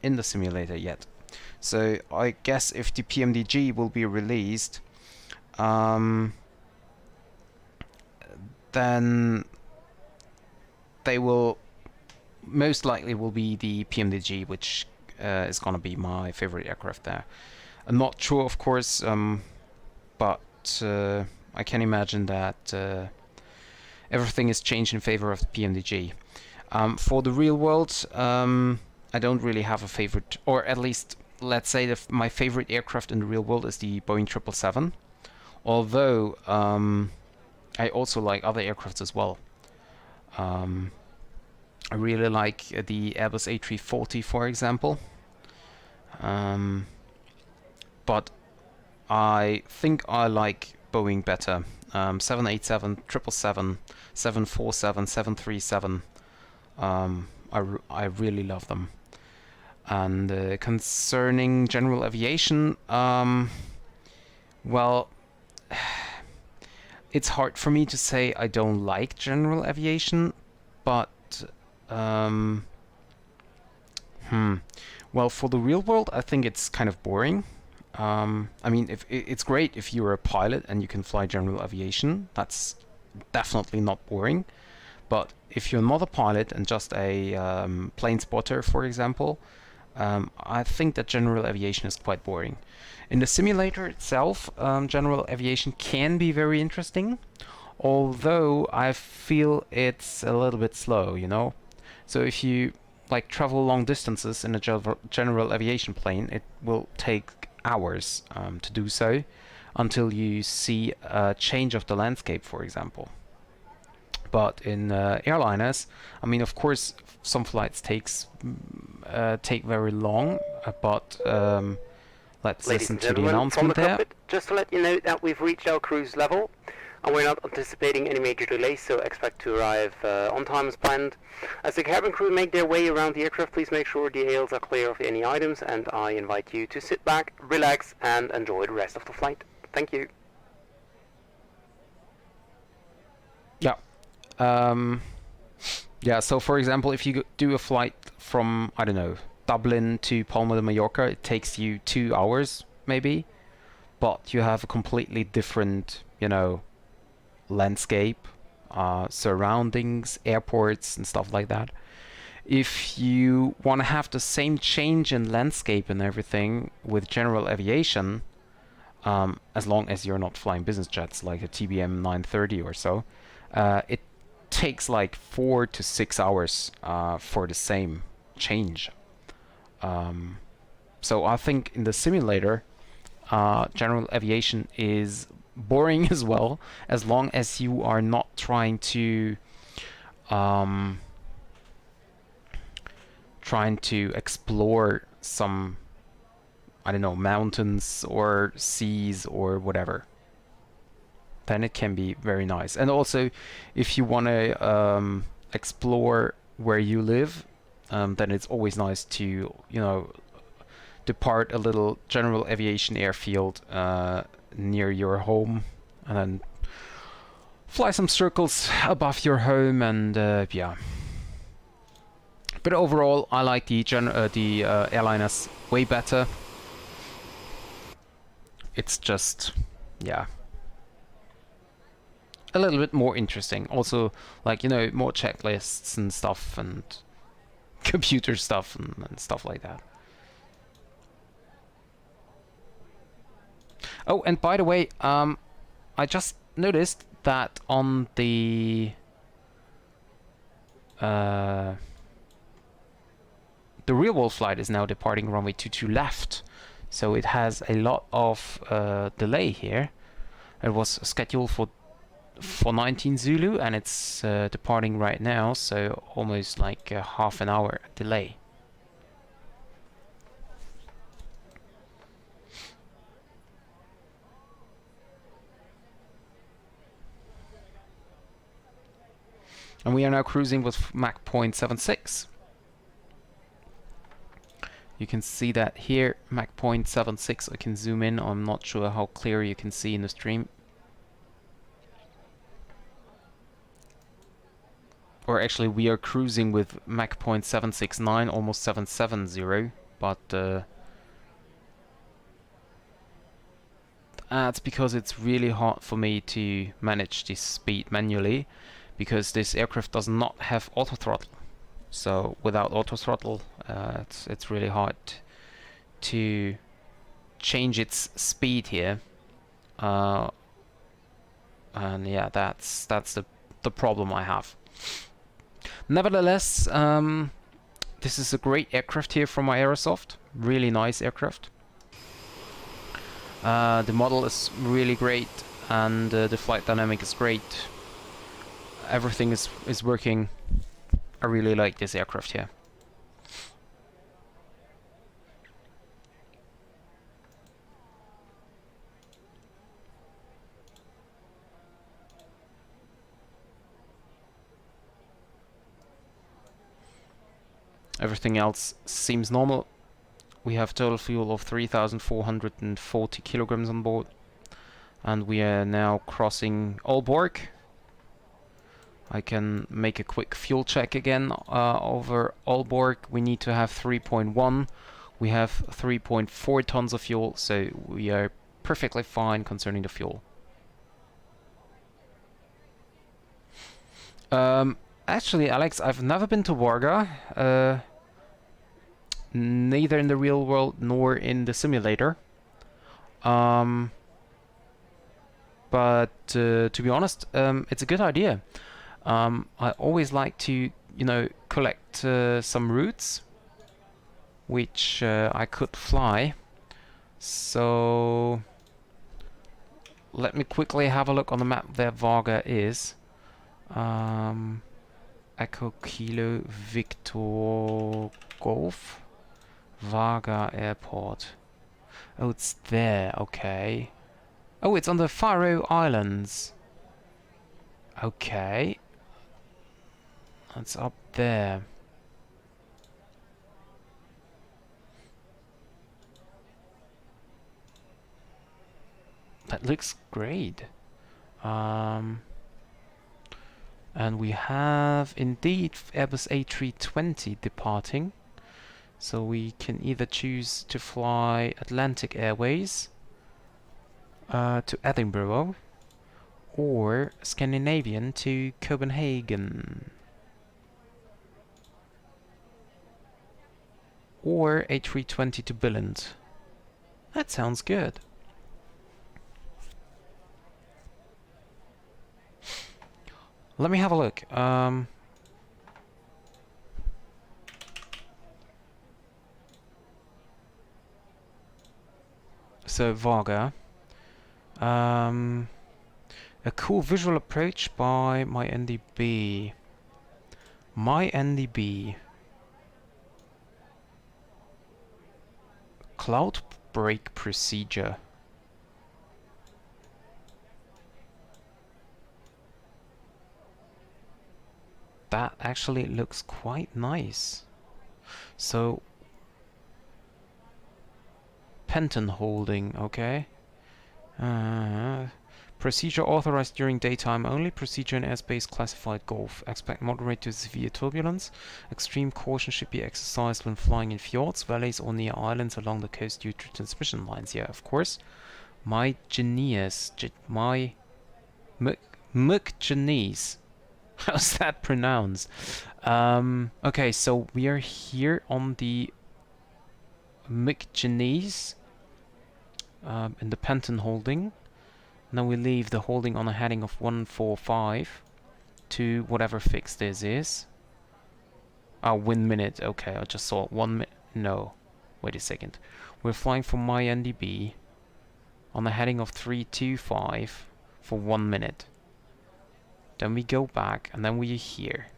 in the simulator yet. So I guess if the PMDG will be released, then they will most likely will be the PMDG, which is gonna be my favorite aircraft there. I'm not sure, of course, but I can imagine that everything is changed in favor of the PMDG. For the real world, I don't really have a favorite, or at least, let's say that my favorite aircraft in the real world is the Boeing 777. Although, I also like other aircrafts as well. I really like the Airbus A340, for example. But I think I like Boeing better. 787, 777, 747, 737. I really love them. And concerning general aviation, well, it's hard for me to say I don't like general aviation, but well, for the real world, I think it's kind of boring. I mean, if it's great if you're a pilot and you can fly general aviation. That's definitely not boring. But if you're not a pilot and just a plane spotter, for example, I think that general aviation is quite boring. In the simulator itself, general aviation can be very interesting, although I feel it's a little bit slow, you know? So if you like travel long distances in a general aviation plane, it will take hours to do so until you see a change of the landscape, for example. But in airliners, I mean, of course, some flights take very long, but let's Ladies listen and to the gentlemen, from the announcement there. cockpit, just to let you know that we've reached our cruise level, and we're not anticipating any major delays, so expect to arrive on time as planned. As the cabin crew make their way around the aircraft, please make sure the aisles are clear of any items, and I invite you to sit back, relax, and enjoy the rest of the flight. Thank you. Yeah. Yeah, so for example, if you do a flight from, I don't know, Dublin to Palma de Mallorca, it takes you 2 hours, maybe. But you have a completely different, you know, landscape, surroundings, airports, and stuff like that. If you want to have the same change in landscape and everything with general aviation, as long as you're not flying business jets like a TBM 930 or so, it takes like 4 to 6 hours for the same change. So I think in the simulator, general aviation is boring as well, as long as you are not trying to explore some, I don't know, mountains or seas or whatever. Then it can be very nice. And also, if you want to explore where you live, then it's always nice to, you know, depart a little general aviation airfield near your home, and then fly some circles above your home, and yeah. But overall, I like the airliners way better. It's just, yeah, a little bit more interesting. Also, like, you know, more checklists and stuff, and computer stuff and stuff like that. Oh, and by the way, I just noticed that on the real-world flight is now departing runway 22 left, so it has a lot of delay here. It was scheduled for 19 Zulu, and it's departing right now, so almost like a half an hour delay. And we are now cruising with Mach 0.76. You can see that here, Mach 0.76. I can zoom in. I'm not sure how clear you can see in the stream. Or actually, we are cruising with Mach 0.769, almost 770. But that's because it's really hard for me to manage this speed manually, because this aircraft does not have auto throttle. So without auto throttle, it's really hard to change its speed here. And yeah, that's the problem I have. Nevertheless, this is a great aircraft here from Aerosoft. Really nice aircraft. The model is really great, and the flight dynamic is great. Everything is working. I really like this aircraft here. Everything else seems normal. We have total fuel of 3,440 kilograms on board, and we are now crossing Aalborg. I can make a quick fuel check again over Aalborg. We need to have 3.1. We have 3.4 tons of fuel, so we are perfectly fine concerning the fuel. Actually, Alex, I've never been to Varga. neither in the real world nor in the simulator. But to be honest, it's a good idea. I always like to, you know, collect some routes which I could fly. So let me quickly have a look on the map where Varga is. Echo Kilo Victor Golf Varga Airport. Oh, it's there. Okay. Oh, it's on the Faroe Islands. Okay. It's up there. That looks great. And we have indeed Airbus A320 departing. So we can either choose to fly Atlantic Airways to Edinburgh, or Scandinavian to Copenhagen, or A320 to Billund. That sounds good. Let me have a look. So Varga. A cool visual approach by my NDB. My NDB. Cloud break procedure. That actually looks quite nice. So Penton holding, okay. Procedure authorized during daytime only. Procedure in airspace classified Golf. Expect moderate to severe turbulence. Extreme caution should be exercised when flying in fjords, valleys, or near islands along the coast due to transmission lines. Yeah, of course. My genius, my Mcgenies. How's that pronounced? Okay, so we are here on the Mcgenies in the Penton holding. Now we leave the holding on a heading of 145 to whatever fix this is. Oh, wind minute. Okay, I just saw 1 minute. No, wait a second. We're flying from my NDB on a heading of 325 for 1 minute. Then we go back, and then we're here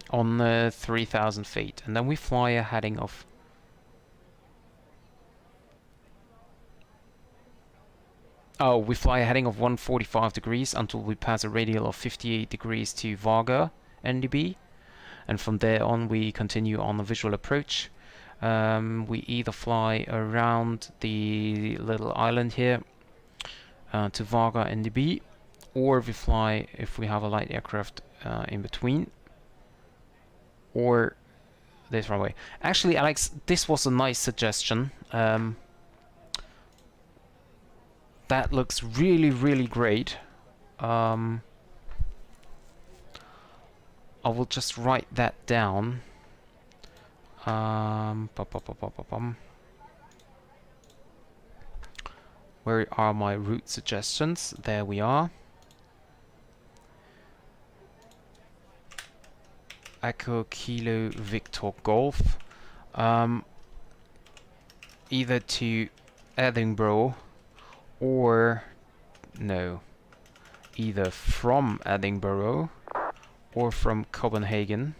on 3,000 feet, and then we fly a heading of we fly a heading of 145 degrees until we pass a radial of 58 degrees to Varga NDB, and from there on we continue on a visual approach. We either fly around the little island here to Varga NDB, or we fly, if we have a light aircraft in between, or this runway. Actually, Alex, this was a nice suggestion. That looks really, really great. I will just write that down. Where are my route suggestions? There we are. Echo Kilo Victor Golf. Either to Edinburgh, or no, either from Edinburgh or from Copenhagen.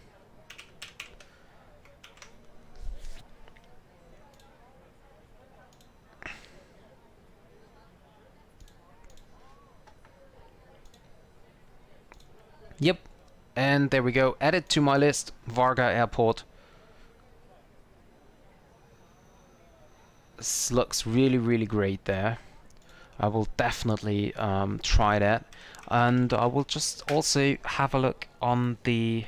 Yep, and there we go. Added to my list, Varga Airport. This looks really, really great there. I will definitely try that, and I will just also have a look on the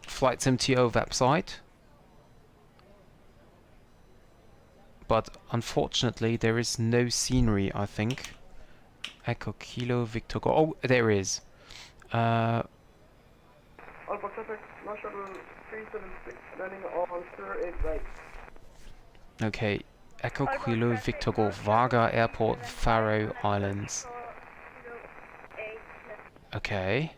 Flight Sim.to website, but unfortunately there is no scenery, I think, Echo Kilo Victor Go. Oh, there is. Alpha Traffic, Launch Shuttle 376, landing on 08 right. Okay. Echo Alpha Kilo traffic, Victor Go, Launch Shuttle Vaga Airport, 375, Faroe landing Islands. for 08 left. Okay.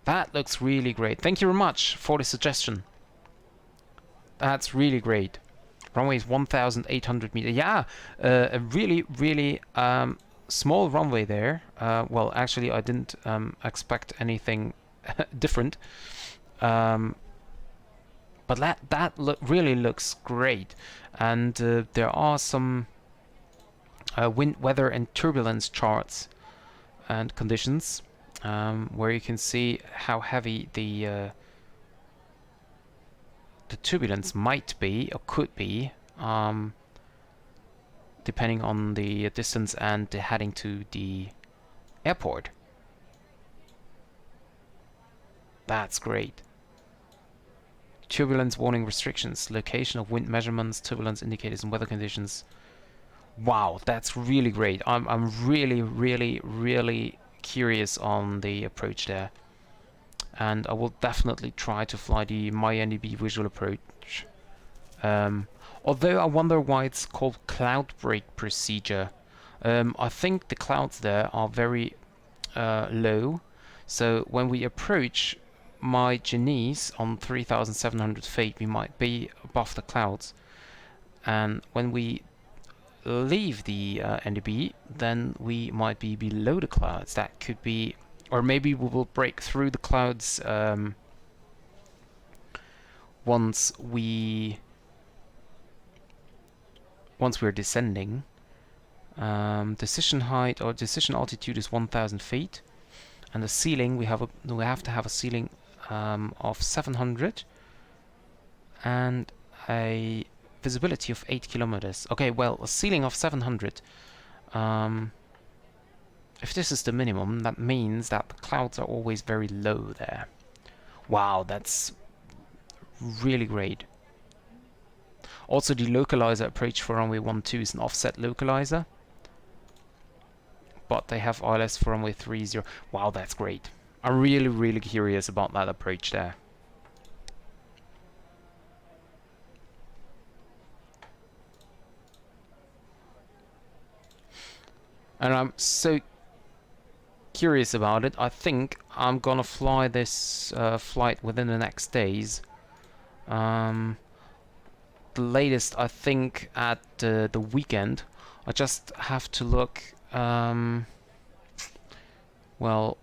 That looks really great. Thank you very much for the suggestion. That's really great. Runway is 1,800 meters. Yeah, a really, really small runway there. Well, actually, I didn't expect anything different. But that really looks great. And there are some wind, weather, and turbulence charts and conditions where you can see how heavy the turbulence might be or could be, depending on the distance and the heading to the airport. That's great. Turbulence warning restrictions, location of wind measurements, turbulence indicators, and weather conditions. Wow, that's really great. I'm really, really, really curious on the approach there. And I will definitely try to fly the MyNDB visual approach. Although I wonder why it's called cloud break procedure. I think the clouds there are very low, so when we approach my Genies on 3,700 feet, we might be above the clouds, and when we leave the NDB, then we might be below the clouds. That could be, or maybe we will break through the clouds once we're descending. Decision height or decision altitude is 1,000 feet, and the ceiling we have to have a ceiling of 700 and a visibility of 8 kilometers. Okay, well, a ceiling of 700. If this is the minimum, that means that the clouds are always very low there. Wow, that's really great. Also, the localizer approach for runway 12 is an offset localizer, but they have ILS for runway 30. Wow, that's great. I'm really, really curious about that approach there. And I'm so curious about it. I think I'm gonna fly this flight within the next days. The latest, I think, at the weekend. I just have to look. Well,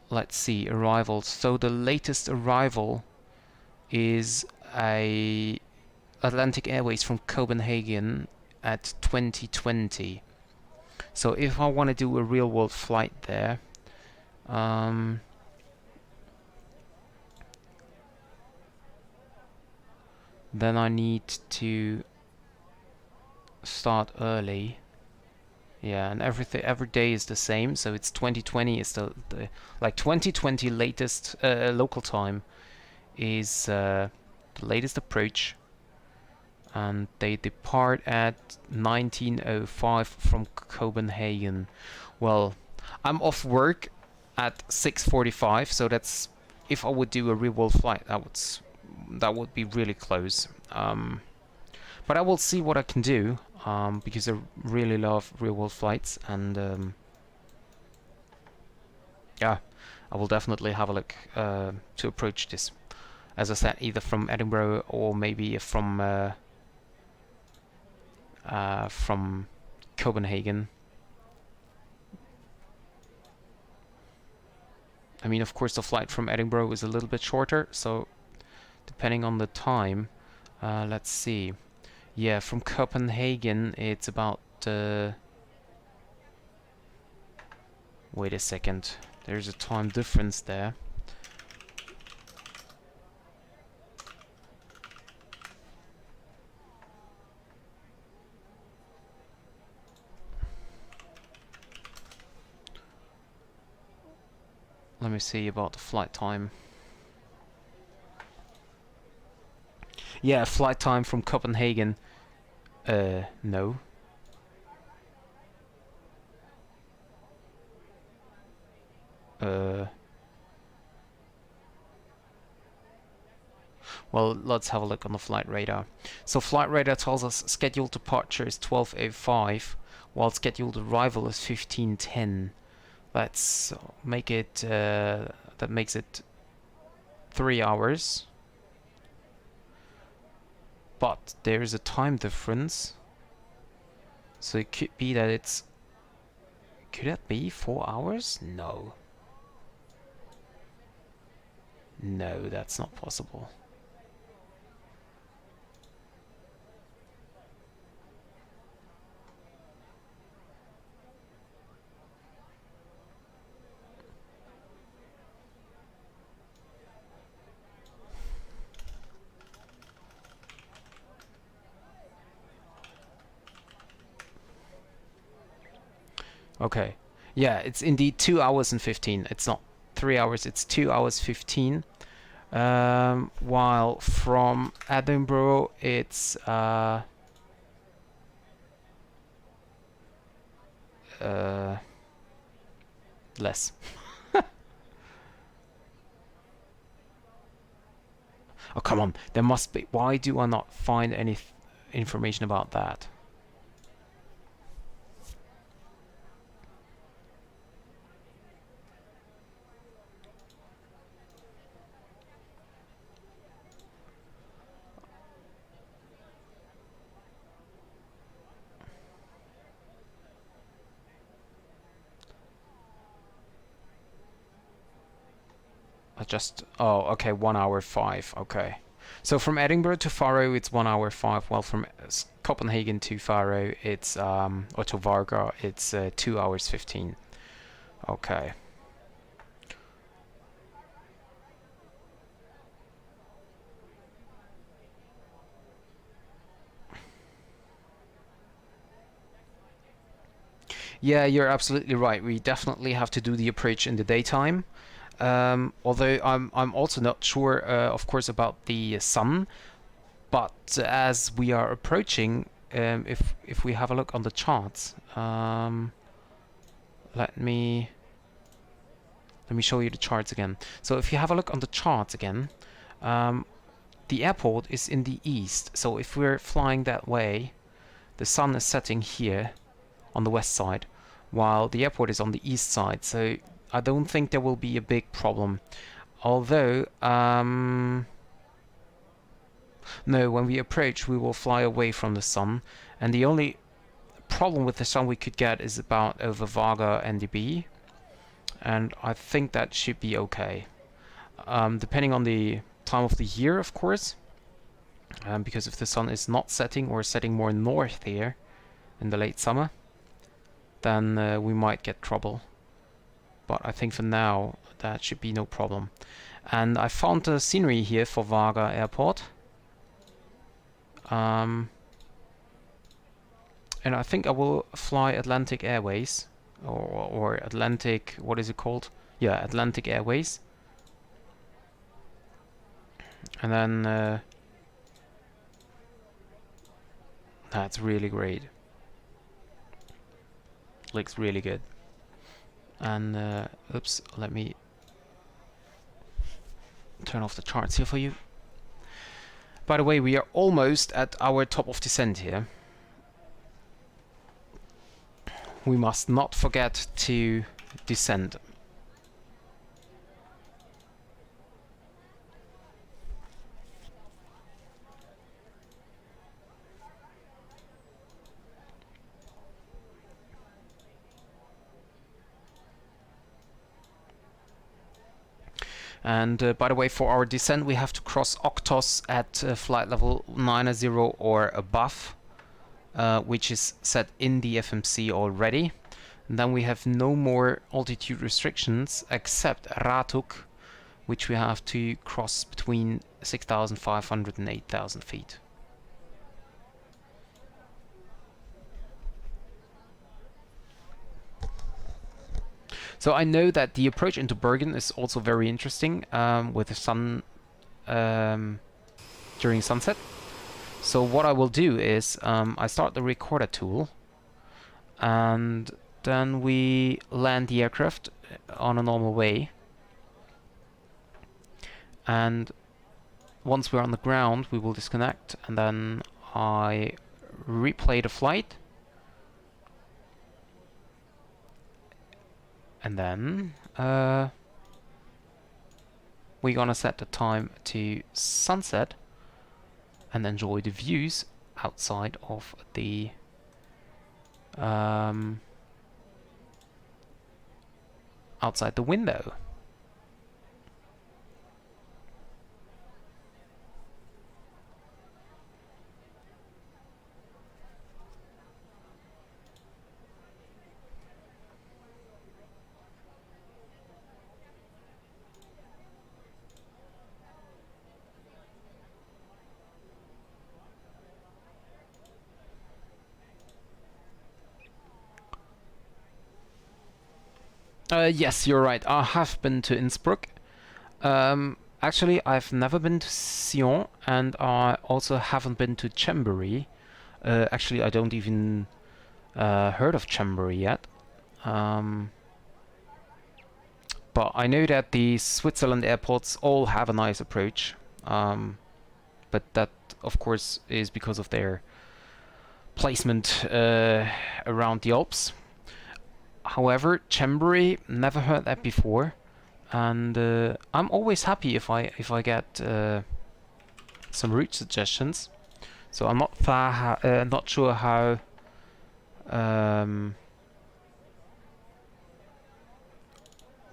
let's see, arrivals. So the latest arrival is a Atlantic Airways from Copenhagen at 2020. So if I want to do a real world flight there, then I need to start early. Yeah, and every day is the same, so it's 2020 is the like 2020 latest local time is the latest approach, and they depart at 19:05 from Copenhagen. Well, I'm off work at 6:45, so that's, if I would do a real world flight, that would be really close. But I will see what I can do, because I really love real world flights, and yeah, I will definitely have a look to approach this. As I said, either from Edinburgh or maybe from Copenhagen. I mean, of course, the flight from Edinburgh is a little bit shorter, so depending on the time, let's see. Yeah, from Copenhagen, it's about... wait a second, there's a time difference there. Let me see about the flight time. Yeah, flight time from Copenhagen. No. Well, let's have a look on the flight radar. So flight radar tells us scheduled departure is 12:05, while scheduled arrival is 15:10. Let's make it. That makes it 3 hours. But there is a time difference, so it could be that it's. Could that be 4 hours? No. No, that's not possible. Okay. Yeah, it's indeed 2 hours and 15. It's not 3 hours, it's 2 hours 15. While from Edinburgh, it's less. Oh, come on. There must be. Why do I not find any information about that? Oh, okay, 1 hour 5, okay. So from Edinburgh to Faro, it's 1 hour 5, while from Copenhagen to Faro, it's, or to Varga, it's 2 hours 15. Okay. Yeah, you're absolutely right. We definitely have to do the approach in the daytime. Although I'm also not sure, of course, about the sun. But as we are approaching, if we have a look on the charts, let me show you the charts again. So if you have a look on the charts again, the airport is in the east. So if we're flying that way, the sun is setting here on the west side, while the airport is on the east side. So I don't think there will be a big problem. Although, no, when we approach, we will fly away from the sun. And the only problem with the sun we could get is about over Varga NDB. And I think that should be okay. Depending on the time of the year, of course. Because if the sun is not setting or setting more north here in the late summer, then we might get trouble. But I think for now that should be no problem. And I found the scenery here for Varga Airport. And I think I will fly Atlantic Airways or Atlantic, what is it called? Yeah, Atlantic Airways. And then that's really great. Looks really good. And oops, let me turn off the charts here for you. By the way, we are almost at our top of descent here. We must not forget to descend. And by the way, for our descent, we have to cross Octos at flight level 90 or above, which is set in the FMC already. And then we have no more altitude restrictions except Ratuk, which we have to cross between 6,500 and 8,000 feet. So I know that the approach into Bergen is also very interesting with the sun during sunset. So what I will do is I start the recorder tool, and then we land the aircraft on a normal way. And once we're on the ground, we will disconnect, and then I replay the flight. And then we're gonna set the time to sunset and enjoy the views outside of the outside the window. Yes, you're right. I have been to Innsbruck. Actually, I've never been to Sion, and I also haven't been to Chambéry. Actually, I don't even heard of Chambéry yet. But I know that the Switzerland airports all have a nice approach. But that, of course, is because of their placement around the Alps. However, Chambéry, never heard that before, and I'm always happy if I get some route suggestions. So I'm not sure how.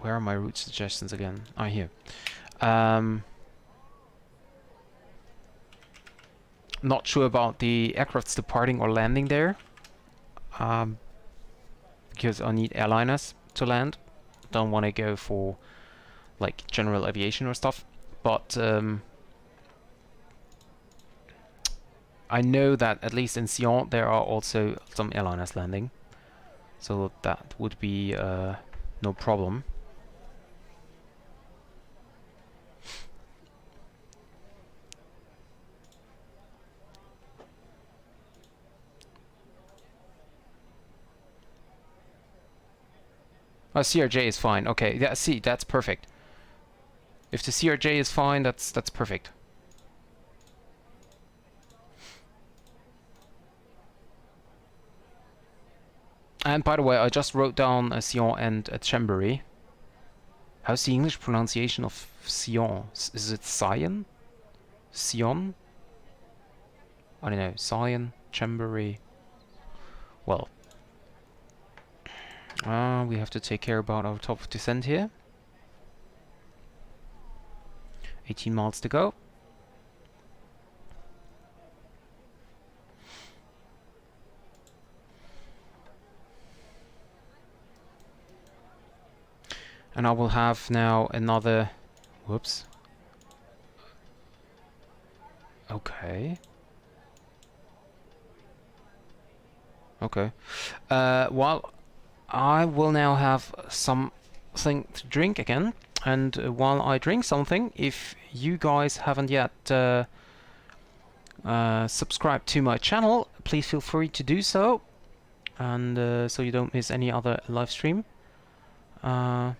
Where are my route suggestions again? Oh, here. Not sure about the aircrafts departing or landing there. Because I need airliners to land. Don't want to go for like general aviation or stuff. But I know that at least in Sion there are also some airliners landing. So that would be no problem. Oh, CRJ is fine. Okay, yeah, see, that's perfect. If the CRJ is fine, that's perfect. And by the way, I just wrote down Sion and Chambéry. How's the English pronunciation of Sion? Is it Sion? Sion? I don't know. Sion, Chambéry. Well. We have to take care about our top of descent here. 18 miles to go. And I will have now another... Whoops. Okay. Okay. Well... I will now have something to drink again, and while I drink something, if you guys haven't yet subscribed to my channel, please feel free to do so, and so you don't miss any other live stream. In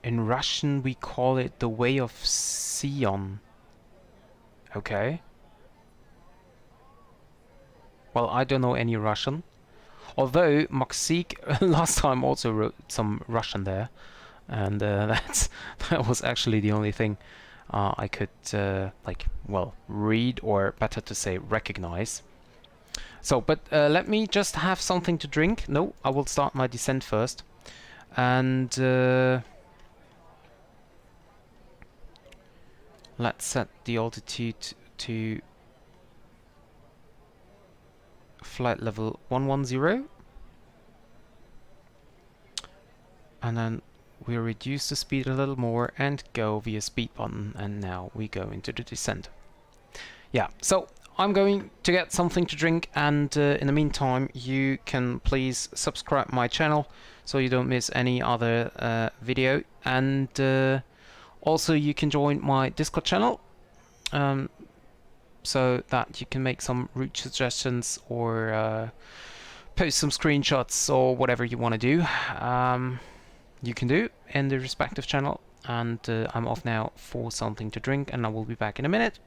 Russian we call it the Way of Sion. Okay. Well, I don't know any Russian, although Maxik last time also wrote some Russian there, and that was actually the only thing I could read, or better to say recognize. So, but let me just have something to drink. No, I will start my descent first, and let's set the altitude to flight level 110, and then we reduce the speed a little more and go via speed button, and now we go into the descent. Yeah, so I'm going to get something to drink, and in the meantime you can please subscribe my channel so you don't miss any other video, and also you can join my Discord channel, so that you can make some route suggestions or post some screenshots or whatever you want to do. You can do in the respective channel. And I'm off now for something to drink, and I will be back in a minute.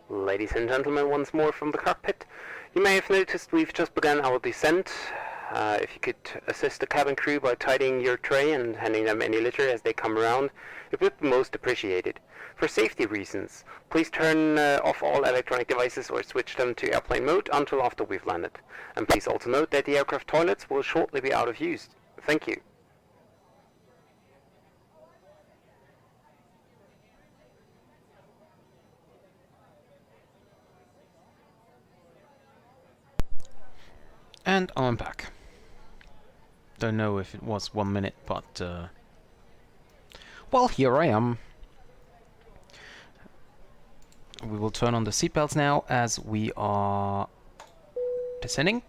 Ladies and gentlemen, once more from the cockpit. You may have noticed we've just begun our descent. If you could assist the cabin crew by tidying your tray and handing them any litter as they come around, it would be most appreciated. For safety reasons, please turn off all electronic devices or switch them to airplane mode until after we've landed. And please also note that the aircraft toilets will shortly be out of use. Thank you. And I'm back. Don't know if it was 1 minute, but well, here I am. We will turn on the seatbelts now as we are descending.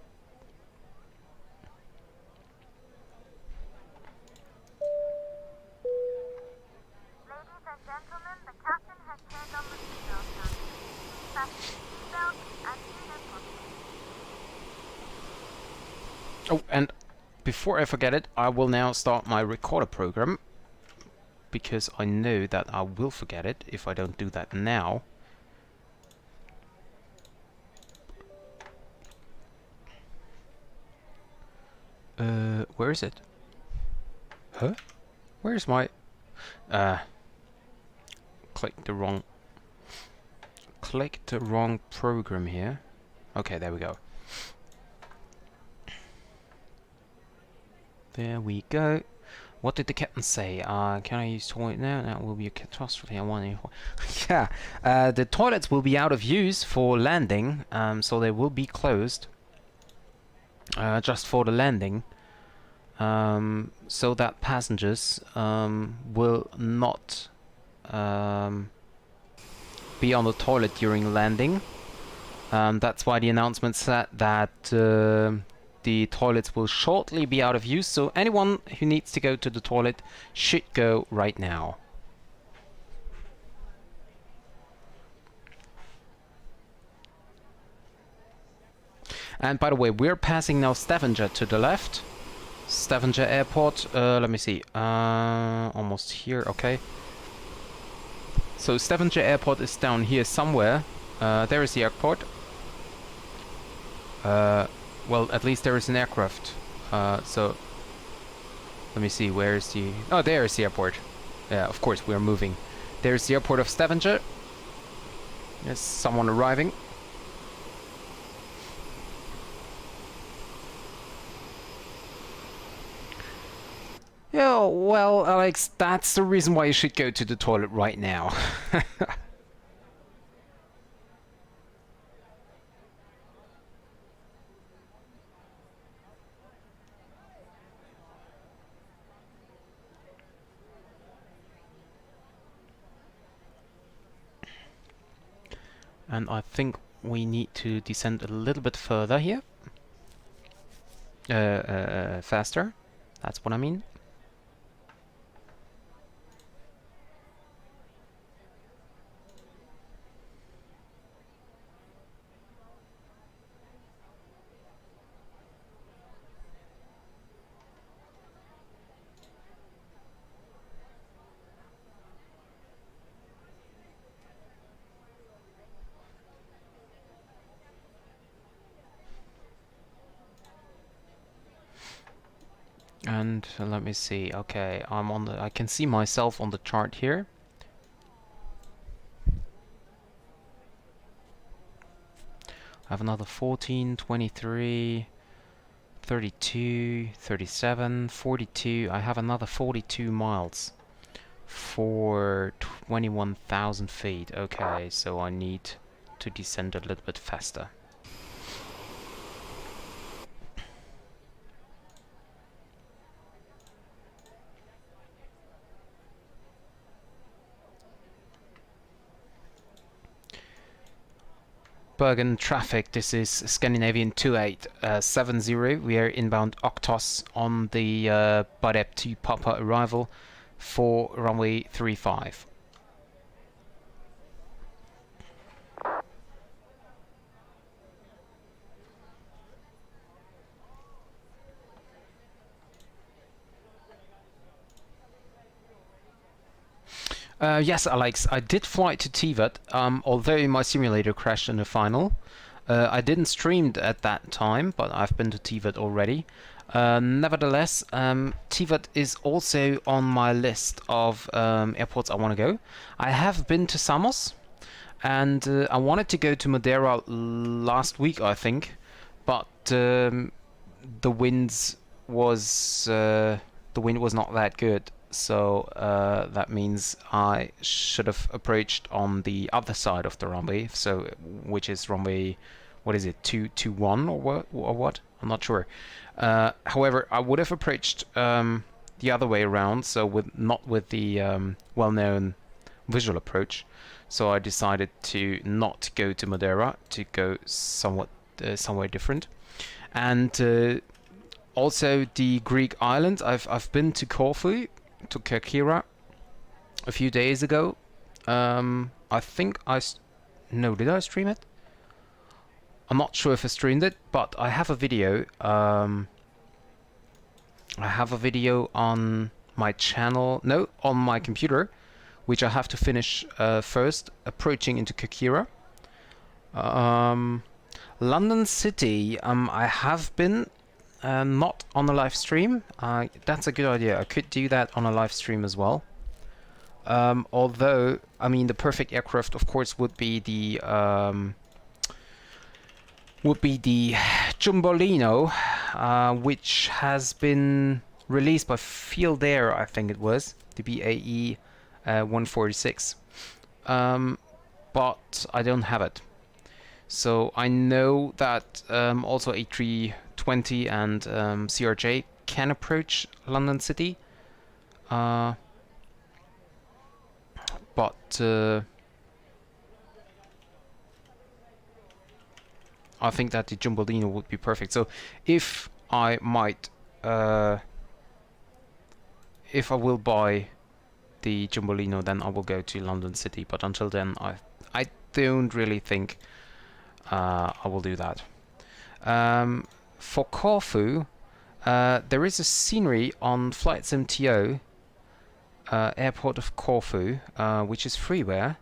Ladies and gentlemen, the captain has turned on the seatbelt sign. Fasten seatbelt as soon as possible. Oh, and before I forget it, I will now start my recorder program, because I know that I will forget it if I don't do that now. Where is it? Huh? Where's my... Clicked the wrong program here. Okay, there we go. There we go. What did the captain say? Can I use toilet now? That will be a catastrophe. I want to... Yeah, the toilets will be out of use for landing, so they will be closed just for the landing, so that passengers will not be on the toilet during landing. That's why the announcement said that the toilets will shortly be out of use, so anyone who needs to go to the toilet should go right now. And by the way, we're passing now Stavanger to the left. Stavanger Airport, let me see, almost here, okay. So Stavanger Airport is down here somewhere. There is the airport. Well, at least there is an aircraft. So let me see, where is the... Oh, there is the airport. Yeah, of course, we're moving. There's the airport of Stavanger. There's someone arriving. Yeah, well, Alex, that's the reason why you should go to the toilet right now. And I think we need to descend a little bit further here. Faster. That's what I mean. And let me see. Okay, I'm on the... I can see myself on the chart here. I have another 14, 23, 32, 37, 42. I have another 42 miles for 21,000 feet. Okay, so I need to descend a little bit faster. Bergen traffic, this is Scandinavian 2870. We are inbound Octos on the Badep to Papa arrival for runway 35. Yes, Alex, I did fly to TVAT, although my simulator crashed in the final. I didn't stream at that time, but I've been to TVAT already. Nevertheless, TVAT is also on my list of airports I want to go. I have been to Samos, and I wanted to go to Madeira last week, I think, but the wind was not that good. So that means I should have approached on the other side of the runway, so which is runway, what is it, 221 or what? I'm not sure. However, I would have approached the other way around, so not with the well-known visual approach. So I decided to not go to Madeira, to go somewhere different, and also the Greek islands. I've been to Corfu, to Kerkira a few days ago. I think did I stream it? I'm not sure if I streamed it, but I have a video. I have a video on my channel, no, on my computer, which I have to finish first, approaching into Kerkira. London City, I have been. Not on a live stream. That's a good idea. I could do that on a live stream as well. Although, I mean, the perfect aircraft, of course, would be the Jumbolino, which has been released by Field Air, I think it was, the BAE 146. But I don't have it. So I know that also A320 and CRJ can approach London City, but I think that the Jumbolino would be perfect. So if I might, if I will buy the Jumbolino, then I will go to London City. But until then, I don't really think I will do that. For Corfu, there is a scenery on Flight Sim TO, airport of Corfu, which is freeware,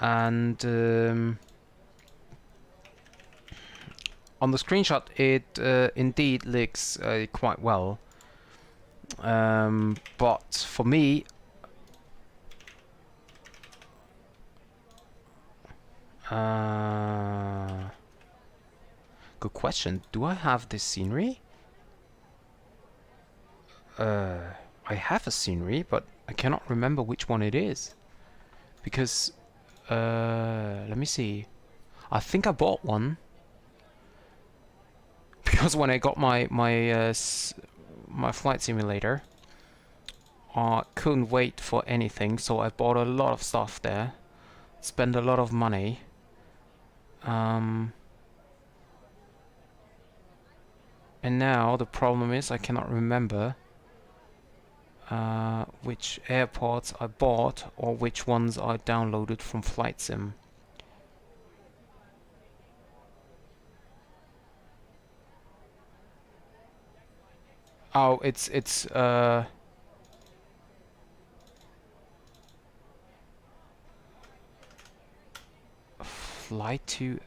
and on the screenshot it indeed looks quite well, but for me, good question. Do I have this scenery? I have a scenery, but I cannot remember which one it is. Because, let me see. I think I bought one. Because when I got my flight simulator, I couldn't wait for anything, so I bought a lot of stuff there. Spent a lot of money. And now the problem is I cannot remember which airports I bought or which ones I downloaded from Flight Sim. Oh, it's flight to.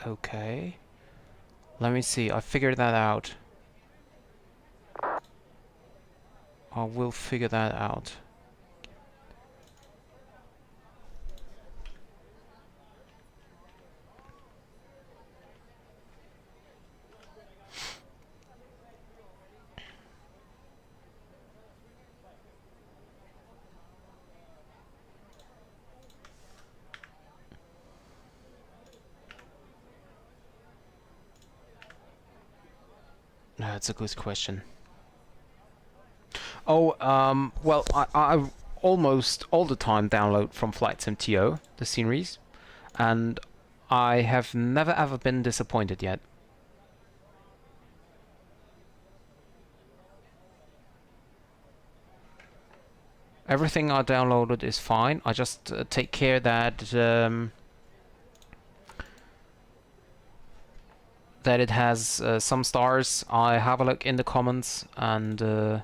Okay. Let me see. I figured that out. I will figure that out. That's a good question. Oh, well, I almost all the time download from Flight Sim TO the sceneries. and I have never ever been disappointed yet. Everything I downloaded is fine. I just take care that that it has some stars. I have a look in the comments, and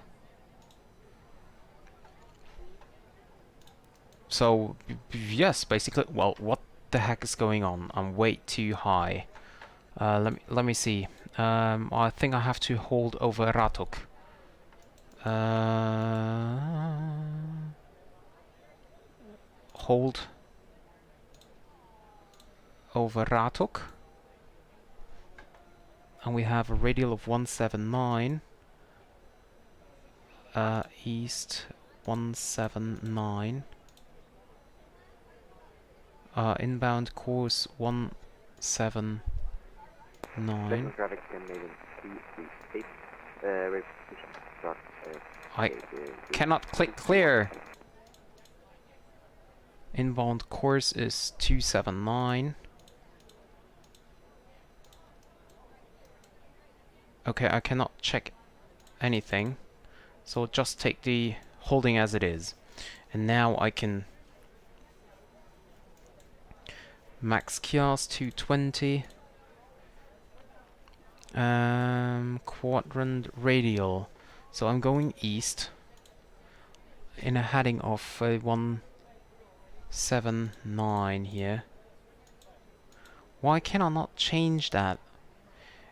so yes, basically. Well, what the heck is going on? I'm way too high. Let me see. I think I have to hold over Ratok. Hold over Ratok, and we have a radial of 179. East 179. Inbound course 179. Traffic Scandinavian 338. I cannot click clear. Inbound course is 279. Okay, I cannot check anything, so just take the holding as it is. And now I can max kios 220. Quadrant radial. So I'm going east in a heading of 179 here. Why can I not change that?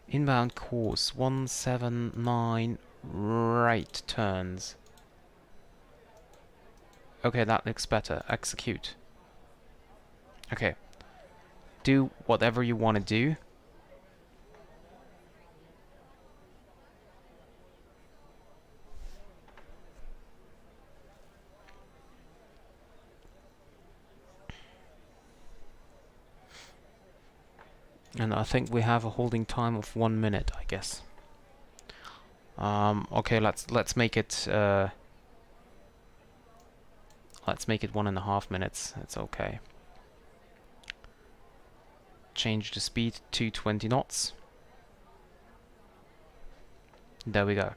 Inbound course 179 right turns. Okay, that looks better. Execute. Okay. Do whatever you want to do. And I think we have a holding time of 1 minute, I guess. Okay, let's make it 1.5 minutes. It's okay. Change the speed to 20 knots. There we go.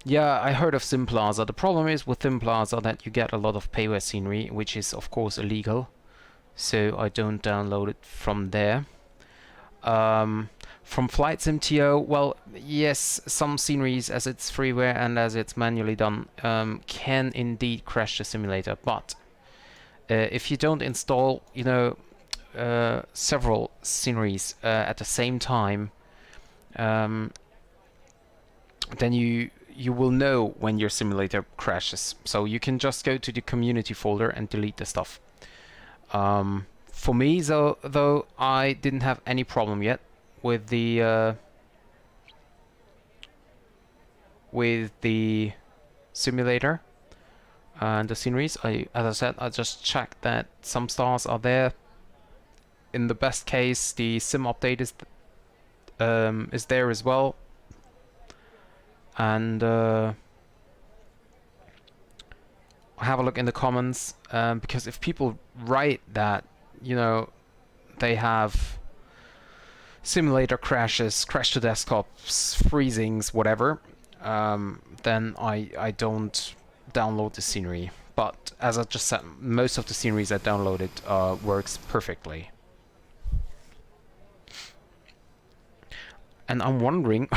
Yeah, I heard of Sim Plaza. The problem is with Sim Plaza that you get a lot of payware scenery, which is of course illegal. So I don't download it from there. From Flight Sim TO, well, yes, some sceneries, as it's freeware and as it's manually done, can indeed crash the simulator. But if you don't install, you know, several sceneries at the same time, then you will know when your simulator crashes. So you can just go to the community folder and delete the stuff. For me, though, I didn't have any problem yet with the simulator and the sceneries. As I said, I just checked that some stars are there. In the best case, the sim update is there as well. And have a look in the comments, because if people write that, you know, they have simulator crashes, crash to desktops, freezings, whatever, then I don't download the scenery. But as I just said, most of the sceneries I downloaded works perfectly. And I'm wondering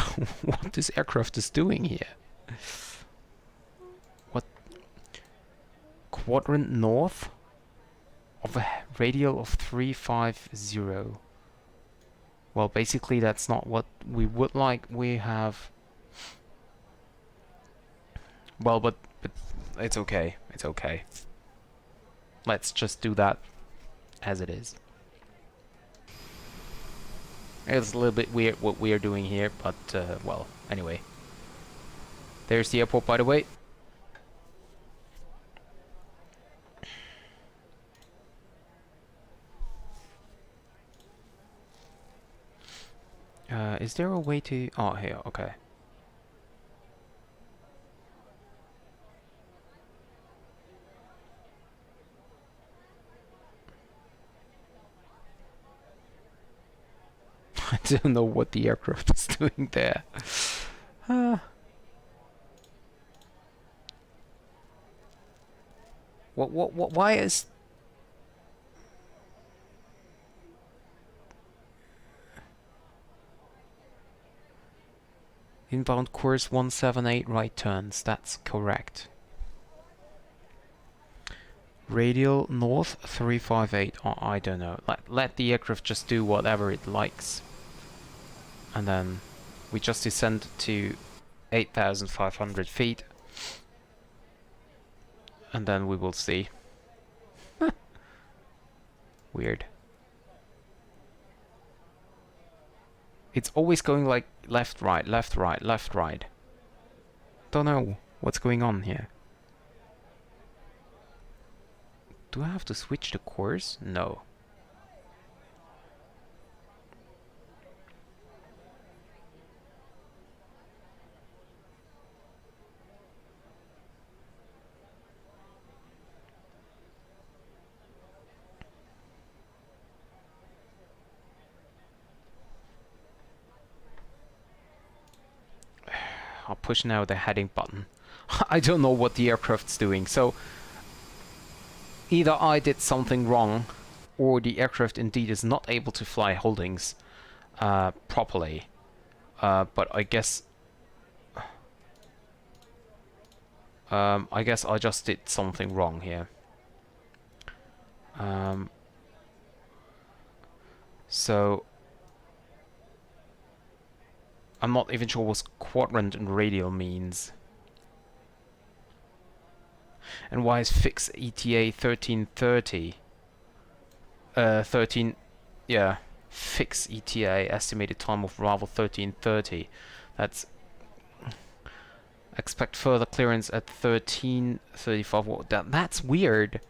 what this aircraft is doing here. What? Quadrant north of a radial of 350. Well, basically that's not what we would like. We have... Well, but it's okay. It's okay. Let's just do that as it is. It's a little bit weird what we are doing here, but, well, anyway. There's the airport, by the way. Is there a way to... Oh, here, okay. I don't know what the aircraft is doing there. Why is... Inbound course 178 right turns, that's correct. Radial north 358, oh, I don't know. Let the aircraft just do whatever it likes. And then we just descend to 8,500 feet. And then we will see. Weird. It's always going like left, right, left, right, left, right. Don't know what's going on here. Do I have to switch the course? No. I'll push now the heading button. I don't know what the aircraft's doing, so either I did something wrong or the aircraft indeed is not able to fly holdings properly. But I guess I just did something wrong here. So I'm not even sure what quadrant and radial means. And why is fix ETA 1330? 13, fix ETA, estimated time of arrival 1330. That's... Expect further clearance at 1335. Well, that's weird.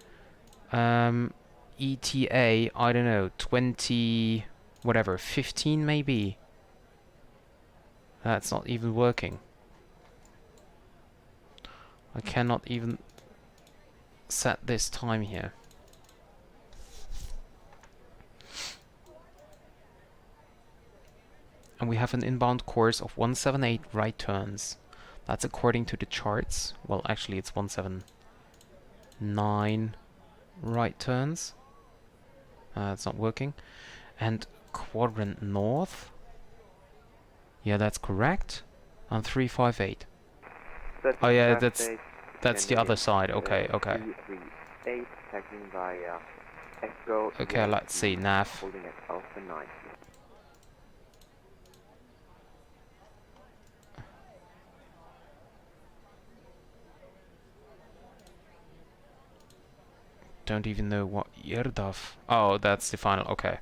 ETA, I don't know, 20... whatever, 15 maybe? That's not even working. I cannot even set this time here. And we have an inbound course of 178 right turns. That's according to the charts. Well, actually it's 179 right turns. It's not working. And quadrant north. Yeah, that's correct. On 358. Oh yeah, that's the other side. Okay, okay. Okay, let's see. Nav. Don't even know what Yerdaf. Oh, that's the final. Okay.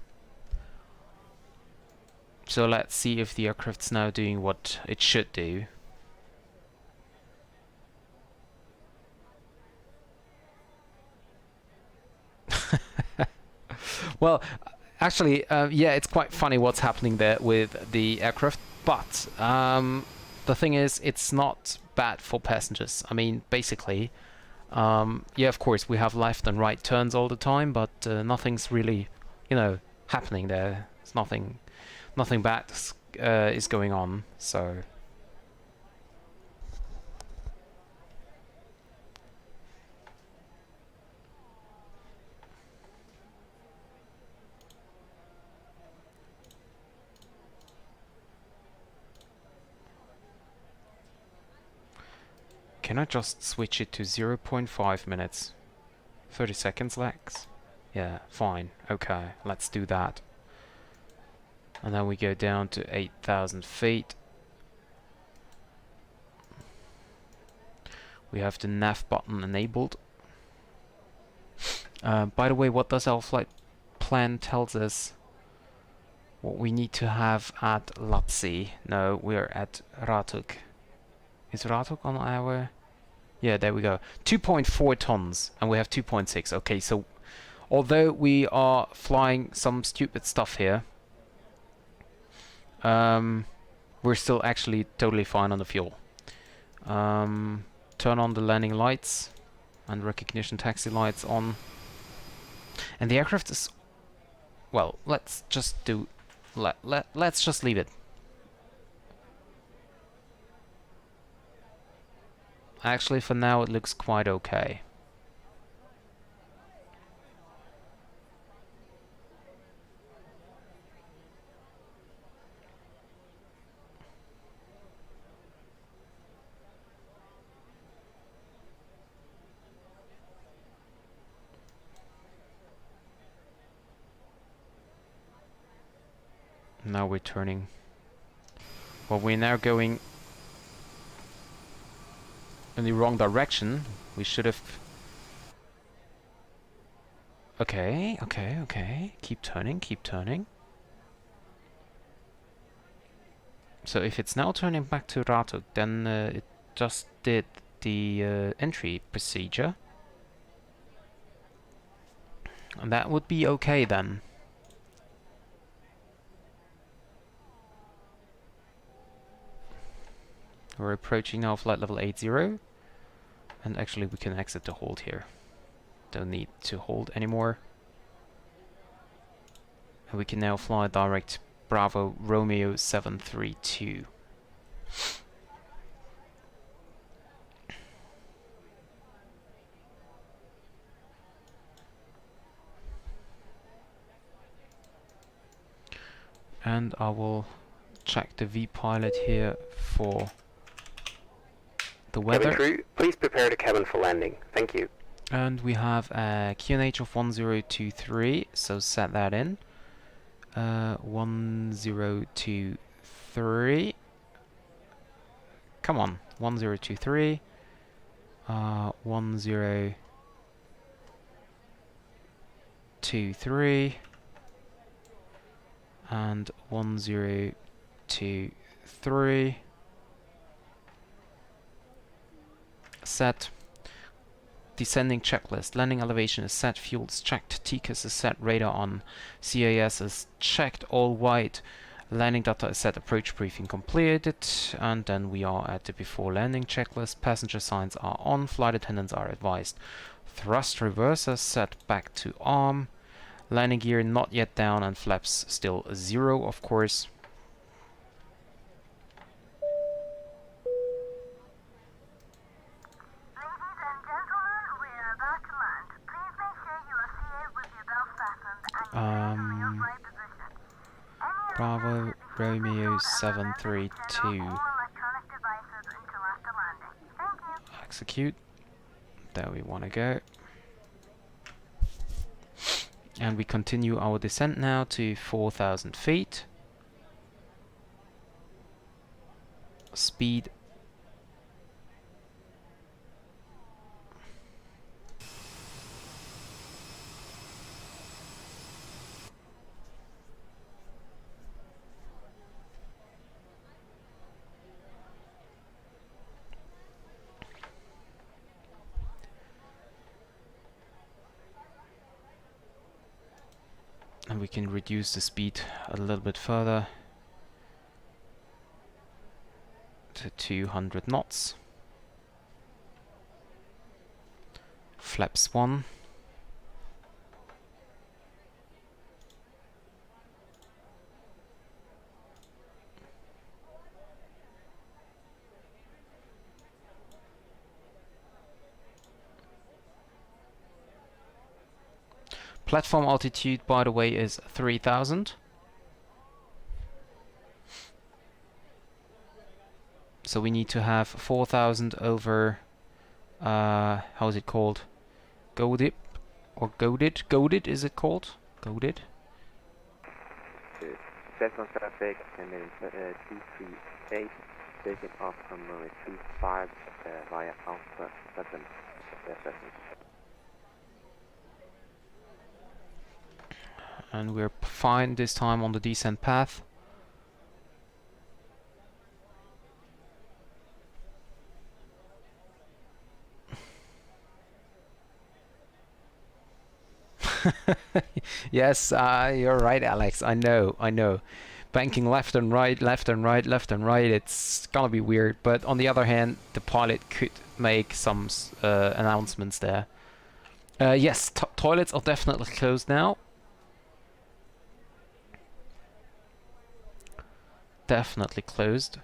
So let's see if the aircraft's now doing what it should do. Well, actually, yeah, it's quite funny what's happening there with the aircraft, but the thing is, it's not bad for passengers. I mean, basically, yeah, of course, we have left and right turns all the time, but nothing's really, you know, happening there. It's nothing bad is going on, so... Can I just switch it to 0.5 minutes? 30 seconds, Lex? Yeah, fine. Okay, let's do that. And then we go down to 8,000 feet. We have the nav button enabled. By the way, what does our flight plan tells us? What we need to have at Lapsi. No, we're at Ratuk. Is Ratuk on our... Yeah, there we go. 2.4 tons, and we have 2.6. Okay, so although we are flying some stupid stuff here, we're still actually totally fine on the fuel. Turn on the landing lights and recognition taxi lights on. And the aircraft is, well, let's just let's just leave it. Actually, for now, it looks quite okay. Now we're turning. Well, we're now going in the wrong direction. We should have... Okay, okay, okay. Keep turning, keep turning. So if it's now turning back to Ratuk, then it just did the entry procedure. And that would be okay then. We're approaching now flight level 80. And actually we can exit the hold here. Don't need to hold anymore. And we can now fly direct Bravo Romeo 732. And I will check the V-pilot here for the weather. Cabin crew, please prepare the cabin for landing. Thank you. And we have a QNH of 1023, so set that in. 1023. Come on, 1023. 1023. And 1023. Set. Descending checklist. Landing elevation is set. Fuel is checked. TCAS is set. Radar on. CAS is checked. All white. Landing data is set. Approach briefing completed. And then we are at the before landing checklist. Passenger signs are on. Flight attendants are advised. Thrust reverser set back to arm. Landing gear not yet down and flaps still 0, of course. Bravo Romeo 732. Execute. There we want to go. And we continue our descent now to 4,000 feet. Speed. And we can reduce the speed a little bit further to 200 knots. Flaps 1. Platform altitude, by the way, is 3,000. So we need to have 4,000 over, how is it called? Godip or Godit? Godit is it called? Godit? Cessna traffic and then 238 taking off from runway 25 via Alpha 7. And we're fine this time on the descent path. Yes, you're right, Alex. I know. banking left and right, left and right, left and right. It's gonna be weird. But on the other hand, the pilot could make some announcements there. Yes, toilets are definitely closed now. Definitely closed.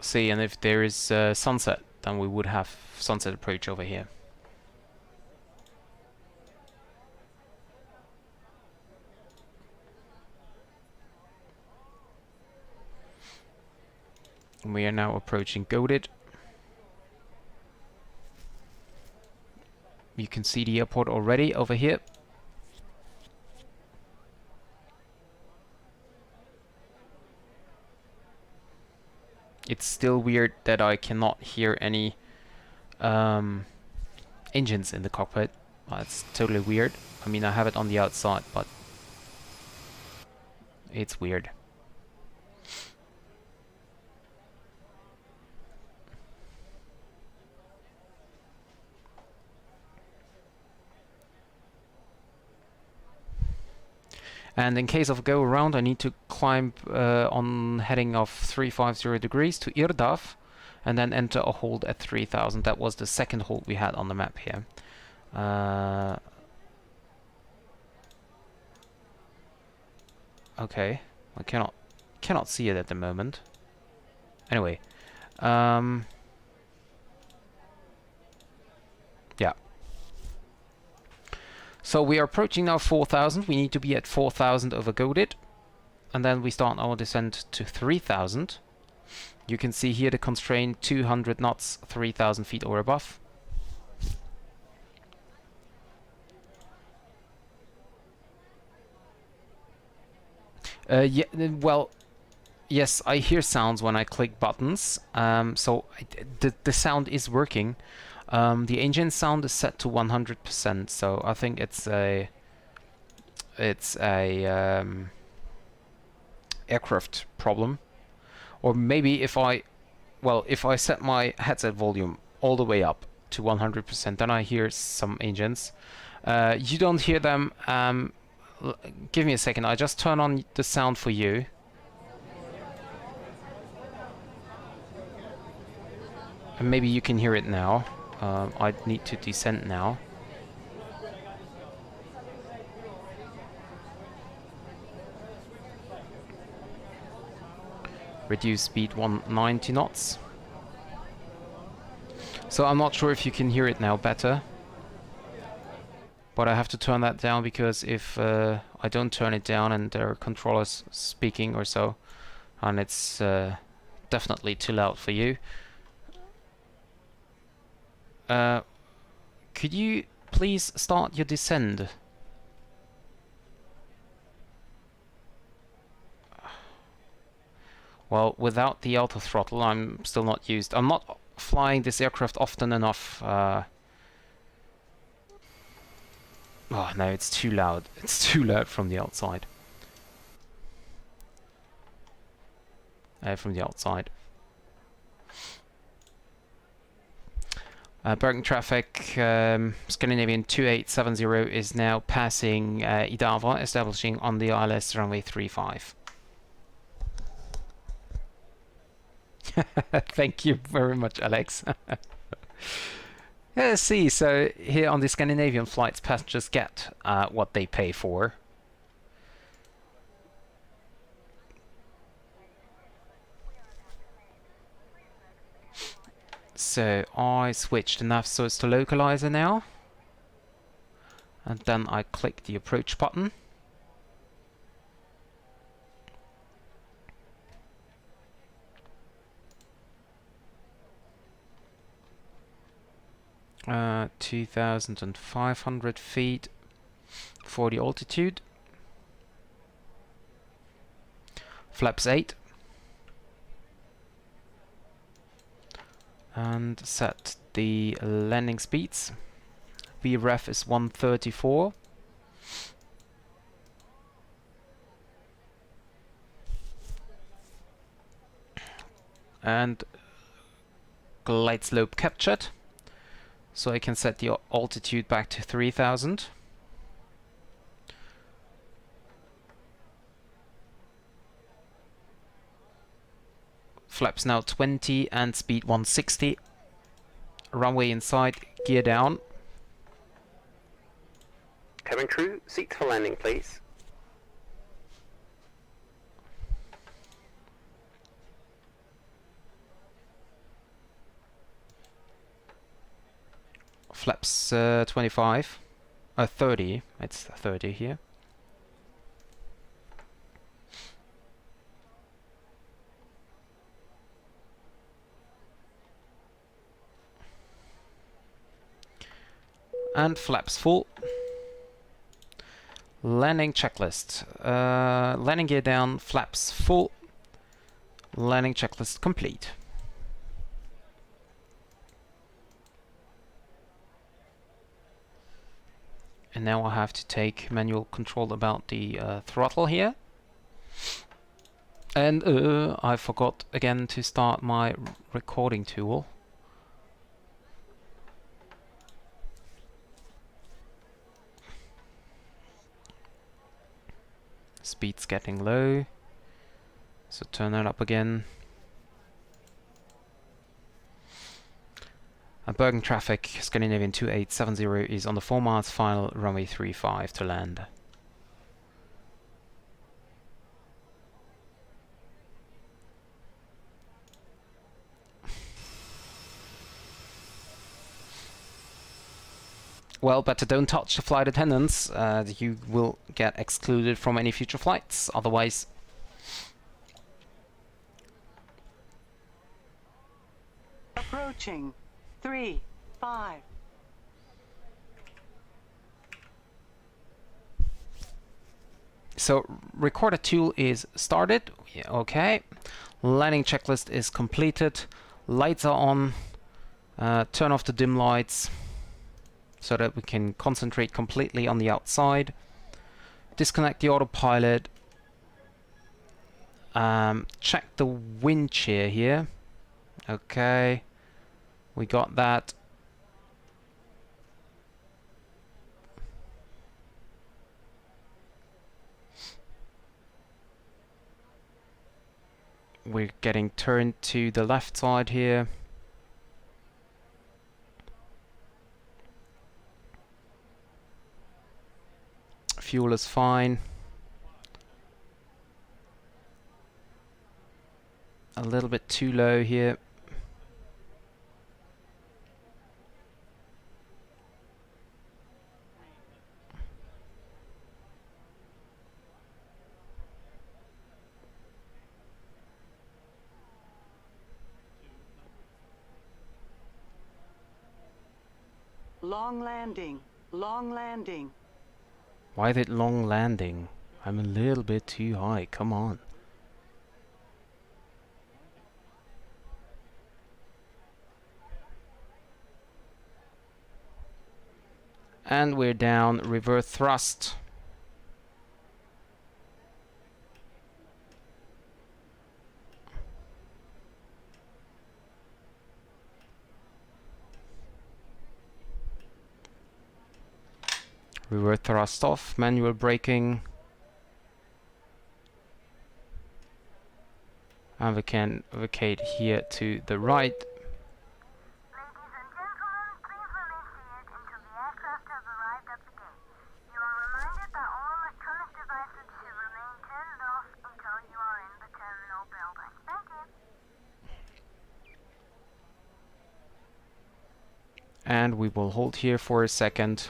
See, and if there is sunset, then we would have sunset approach over here. And we are now approaching Goated. You can see the airport already over here. It's still weird that I cannot hear any engines in the cockpit. It's totally weird. I mean, I have it on the outside, but it's weird. And in case of go around, I need to climb on heading of 350 degrees to Irdav, and then enter a hold at 3000. That was the second hold we had on the map here. Okay, I cannot see it at the moment. Anyway, yeah. So we are approaching now 4000. We need to be at 4000 over Goated, and then we start our descent to 3000. You can see here the constraint 200 knots, 3000 feet or above. Yeah, well, yes, I hear sounds when I click buttons. So the sound is working. The engine sound is set to 100%, so I think it's a aircraft problem. Or maybe if I set my headset volume all the way up to 100%, then I hear some engines. You don't hear them. Give me a second. I just turn on the sound for you. And maybe you can hear it now. I need to descend now. Reduce speed 190 knots. So I'm not sure if you can hear it now better. But I have to turn that down because if I don't turn it down and there are controllers speaking or so, and it's definitely too loud for you. Could you please start your descent? Well, without the auto throttle, I'm still not used. I'm not flying this aircraft often enough. Oh no, it's too loud. It's too loud from the outside. From the outside. Bergen traffic, Scandinavian 2870 is now passing Idava, establishing on the ILS runway 35. Thank you very much, Alex. Yeah, see, so here on the Scandinavian flights, passengers get what they pay for. So I switched the nav source to localizer now. And then I click the approach button. Uh, 2,500 feet for the altitude. Flaps 8. And set the landing speeds. VREF is 134. And glide slope captured. So I can set the altitude back to 3,000. Flaps now 20 and speed 160. Runway inside, gear down. Cabin crew, seats for landing, please. Flaps 25. 30. It's 30 here. And flaps full. Landing checklist. Landing gear down, flaps full. Landing checklist complete. And now I have to take manual control about the throttle here. And I forgot again to start my recording tool. Speed's getting low, so turn that up again. Bergen traffic, Scandinavian 2870 is on the 4 miles final, runway 35 to land. Well, better don't touch the flight attendants. You will get excluded from any future flights. Otherwise, Approaching. 3, 5. so recorder tool is started. Yeah, okay. Landing checklist is completed. Lights are on. Turn off the dim lights, so that we can concentrate completely on the outside. Disconnect the autopilot. Check the wind shear here. Okay, we got that. We're getting turned to the left side here. Fuel is fine. A little bit too low here. Long landing. Long landing. Why that long landing? I'm a little bit too high, come on. And we're down, reverse thrust. Reverse thrust off, manual braking. And we can vacate here to the right. Ladies and gentlemen, please remain seated until the aircraft has arrived at the gate. You are reminded that all electronic devices should remain turned off until you are in the terminal building. Thank you. And we will hold here for a second.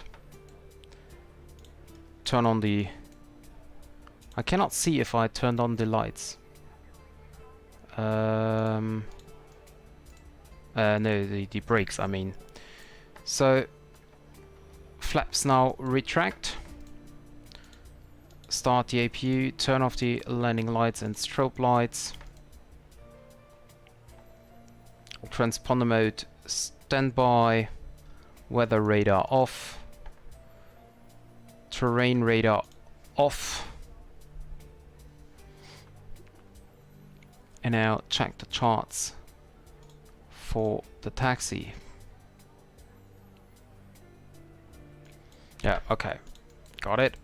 turn on the... I cannot see if I turned on the lights. No, the brakes, I mean. So, flaps now retract. Start the APU, turn off the landing lights and strobe lights. Transponder mode standby. Weather radar off. Terrain radar off. And now check the charts for the taxi. Yeah, okay. Got it.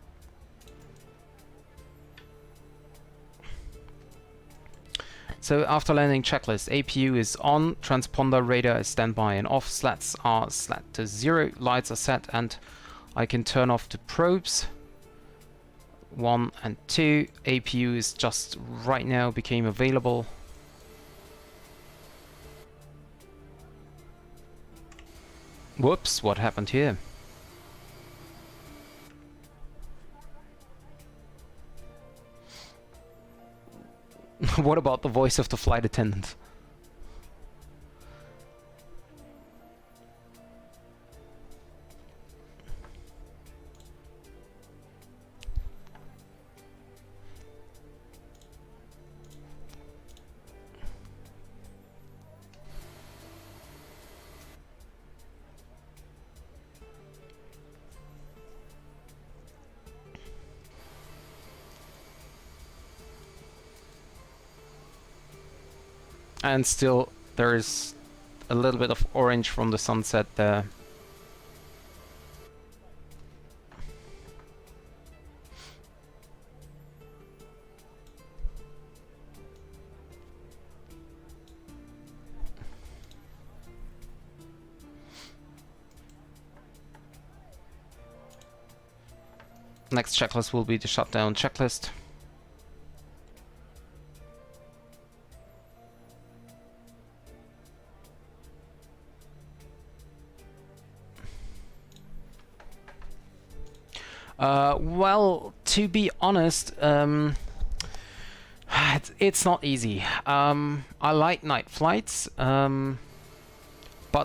So after landing checklist, APU is on, transponder radar is standby and off, slats are slat to 0, lights are set, and I can turn off the probes. 1 and 2. APU is just right now became available. Whoops, what happened here? What about the voice of the flight attendant? And still there's a little bit of orange from the sunset there. Next checklist will be the shutdown checklist. Well, to be honest, it's not easy. I like night flights, but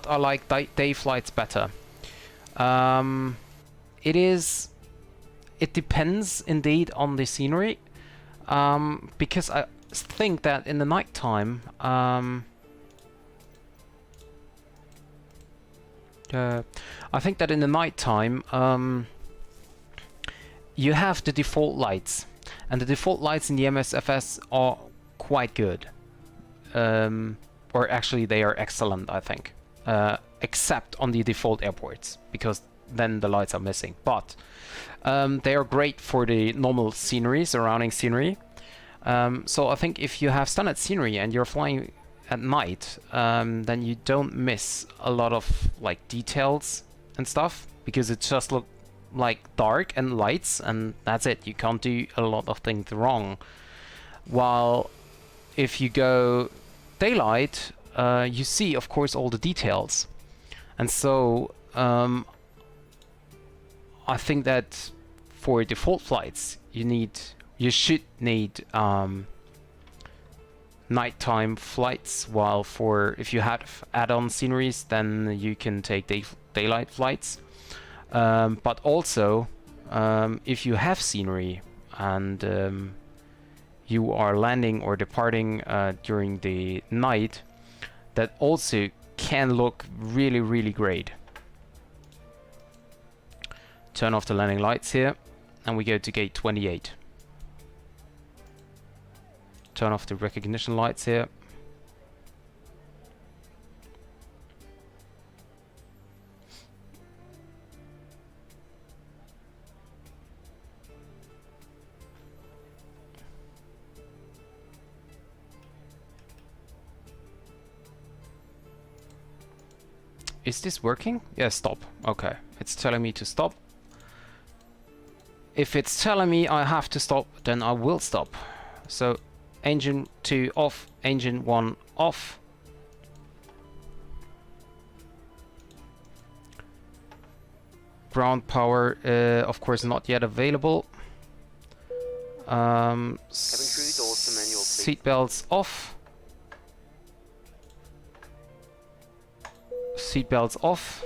I like day flights better. It depends indeed on the scenery, because I think that in the nighttime, you have the default lights, and the default lights in the MSFS are quite good. Or actually they are excellent, I think. Except on the default airports, because then the lights are missing. But they are great for the normal scenery, surrounding scenery. So I think if you have standard scenery and you're flying at night, then you don't miss a lot of like details and stuff, because it just looks like dark and lights, and that's it. You can't do a lot of things wrong. While if you go daylight, you see of course all the details, and so I think that for default flights you should need nighttime flights, while if you have add-on sceneries, then you can take daylight flights. But also, if you have scenery and you are landing or departing during the night, that also can look really, really great. Turn off the landing lights here, and we go to gate 28. Turn off the recognition lights here. Is this working? Yeah, stop. Okay, it's telling me to stop. If it's telling me I have to stop, then I will stop. So, engine 2 off, engine 1 off. Ground power, of course, not yet available. Seatbelts off. Seatbelts off.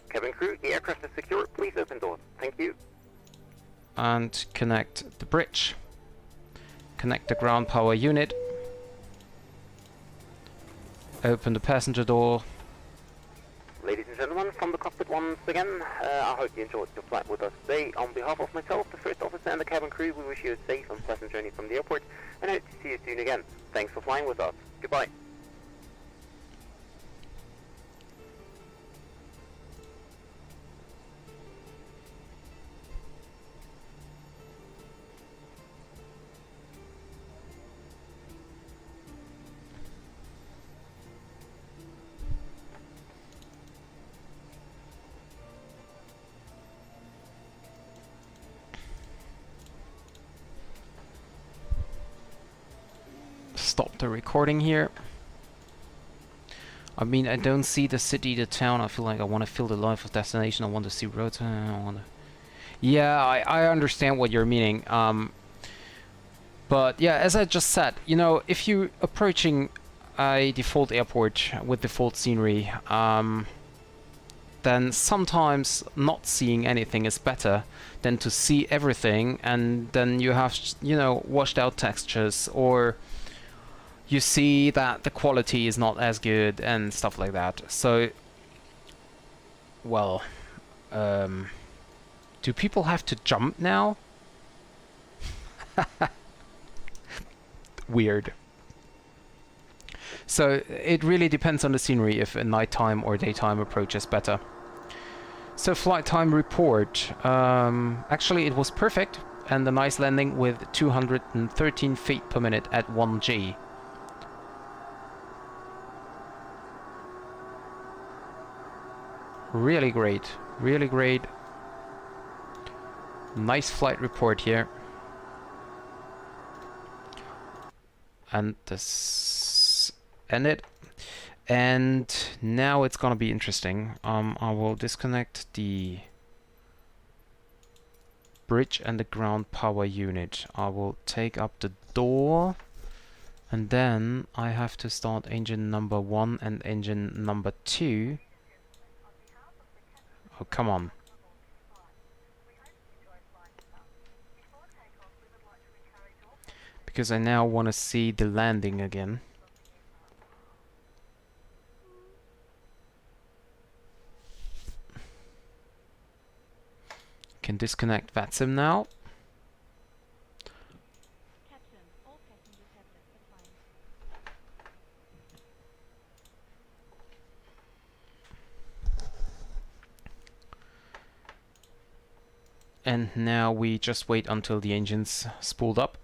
Cabin crew, the aircraft is secure. Please open doors. Thank you. And connect the bridge. Connect the ground power unit. Open the passenger door. Ladies and gentlemen, from the cockpit once again, I hope you enjoyed your flight with us today. On behalf of myself, the first officer and the cabin crew, we wish you a safe and pleasant journey from the airport and hope to see you soon again. Thanks for flying with us. Goodbye. Stop the recording here. I mean, I don't see the city, the town. I feel like I want to feel the life of destination. I want to see roads. Yeah, I understand what you're meaning. But yeah, as I just said, you know, if you're approaching a default airport with default scenery, then sometimes not seeing anything is better than to see everything, and then you have, you know, washed out textures, or you see that the quality is not as good and stuff like that. So, well, do people have to jump now? Weird. So it really depends on the scenery if a nighttime or daytime approach is better. So flight time report. Actually it was perfect, and a nice landing with 213 feet per minute at 1G. Really great, really great. Nice flight report here. And this ended. And now it's gonna be interesting. I will disconnect the bridge and the ground power unit. I will take up the door, and then I have to start engine number 1 and engine number 2. Oh, come on. Because I now want to see the landing again. Can disconnect Vatsim now. And now we just wait until the engine's spooled up.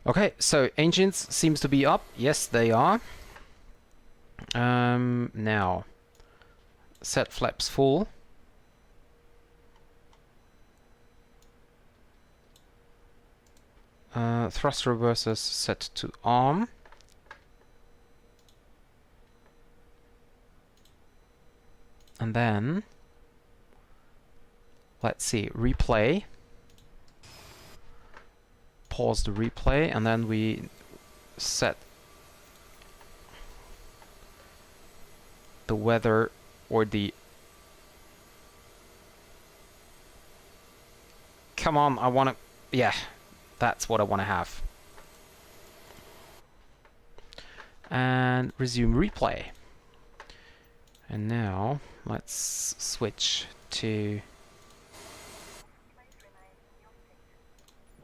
Okay, so engines seems to be up. Yes, they are. Now, set flaps full. Thrust reversers set to arm. And then, let's see, replay. Pause the replay, and then we set the weather or the... Come on, I want to... Yeah, that's what I want to have. And resume replay. And now let's switch to...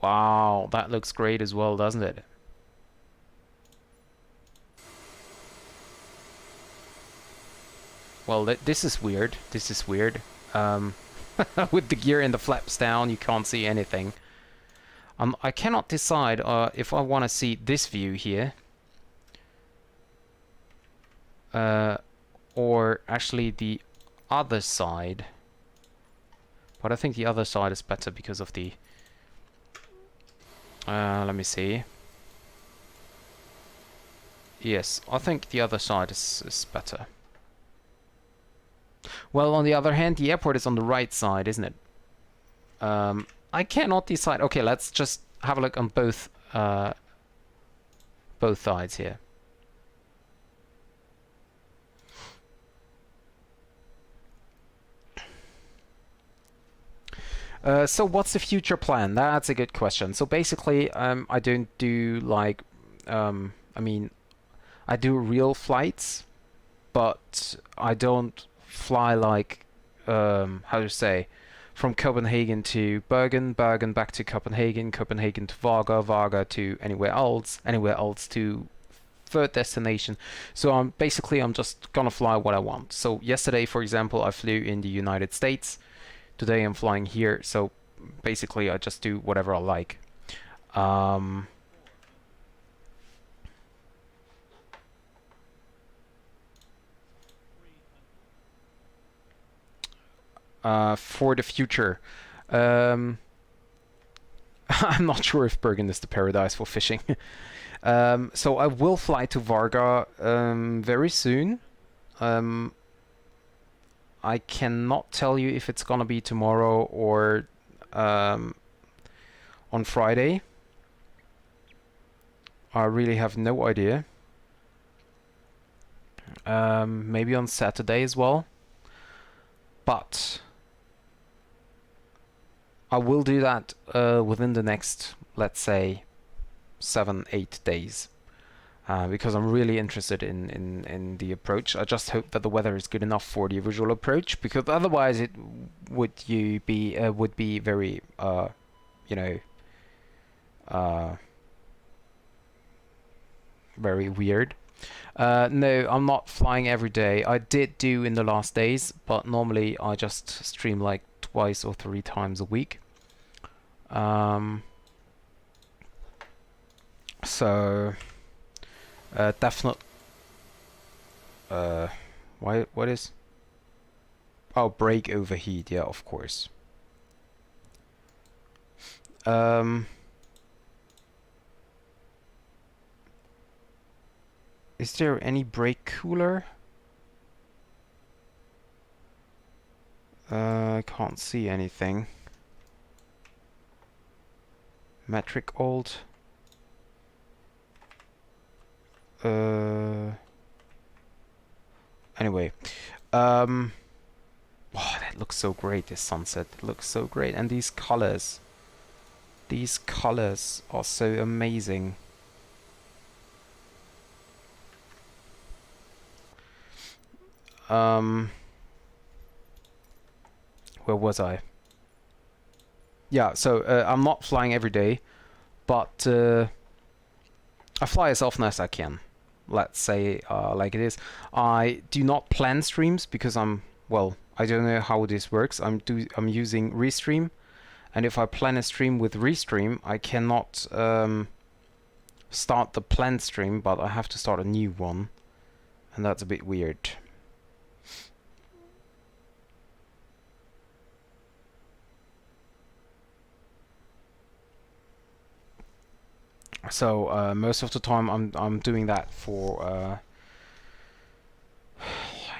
Wow, that looks great as well, doesn't it? Well, this is weird. This is weird. With the gear and the flaps down, you can't see anything. I cannot decide if I want to see this view here. Or actually the other side. But I think the other side is better because of the... let me see. Yes, I think the other side is better. Well, on the other hand, the airport is on the right side, isn't it? I cannot decide. Okay, let's just have a look on both sides here. So what's the future plan? That's a good question. So basically, I don't do like, I mean, I do real flights, but I don't fly like, how to say, from Copenhagen to Bergen, Bergen back to Copenhagen, Copenhagen to Varga, Varga to anywhere else to third destination. So I'm just gonna fly what I want. So yesterday, for example, I flew in the United States. Today I'm flying here, so basically I just do whatever I like. For the future, I'm not sure if Bergen is the paradise for fishing. So I will fly to Varga very soon. I cannot tell you if it's gonna be tomorrow or on Friday. I really have no idea. Maybe on Saturday as well. But I will do that within the next, let's say, 7-8 days. Because I'm really interested in the approach. I just hope that the weather is good enough for the visual approach, because otherwise it would be very you know, very weird. No, I'm not flying every day. I did do in the last days, but normally I just stream like twice or 3 times a week. So definite. What is? Oh, brake overheat. Yeah, of course. Is there any brake cooler? I can't see anything. Metric old. Anyway, oh, that looks so great, this sunset. It looks so great, and these colors are so amazing. Where was I? Yeah, so I'm not flying every day, but I fly as often as I can. Let's say like it is. I do not plan streams because I don't know how this works. I'm using Restream, and if I plan a stream with Restream, I cannot start the planned stream, but I have to start a new one, and that's a bit weird. So most of the time I'm doing that for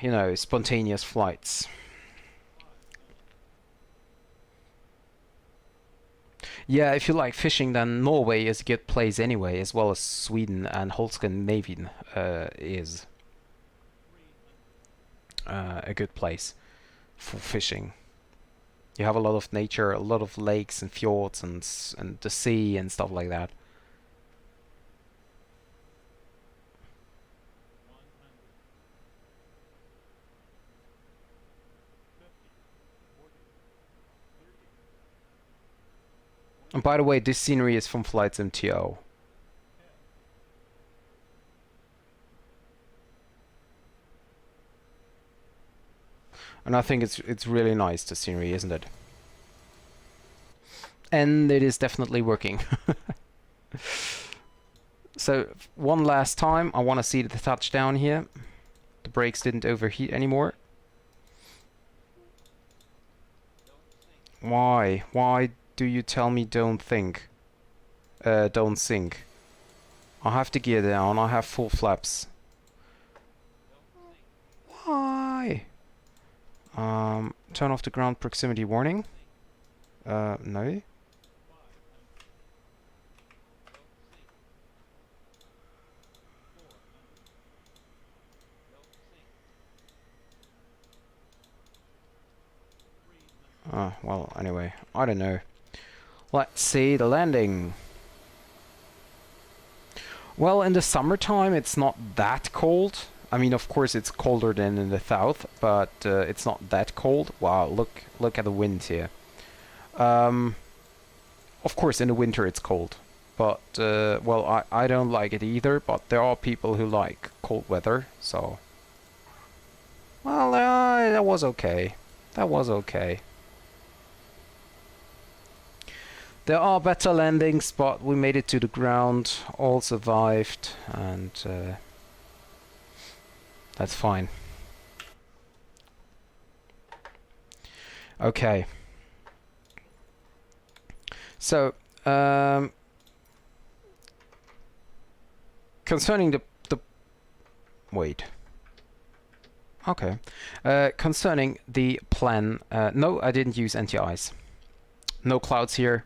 you know, spontaneous flights. Yeah, if you like fishing, then Norway is a good place anyway, as well as Sweden and whole Scandinavian is. a good place for fishing. You have a lot of nature, a lot of lakes and fjords and the sea and stuff like that. And by the way, this scenery is from Flights MTO. And I think it's really nice, the scenery, isn't it? And it is definitely working. So one last time, I want to see the touchdown here. The brakes didn't overheat anymore. Why? Why do you tell me don't think? Don't sink. I have the gear down, I have full flaps. Why? Turn off the ground proximity warning. No. Well, anyway, I don't know. Let's see the landing. Well, in the summertime, it's not that cold. I mean, of course, it's colder than in the south, but it's not that cold. Wow, look at the wind here. Of course, in the winter it's cold, but well, I don't like it either. But there are people who like cold weather, so. Well, that was okay. That was okay. There are better landings, but we made it to the ground, all survived, and that's fine. Okay. So, concerning the wait. Okay. Concerning the plan, no, I didn't use anti-ice. No clouds here.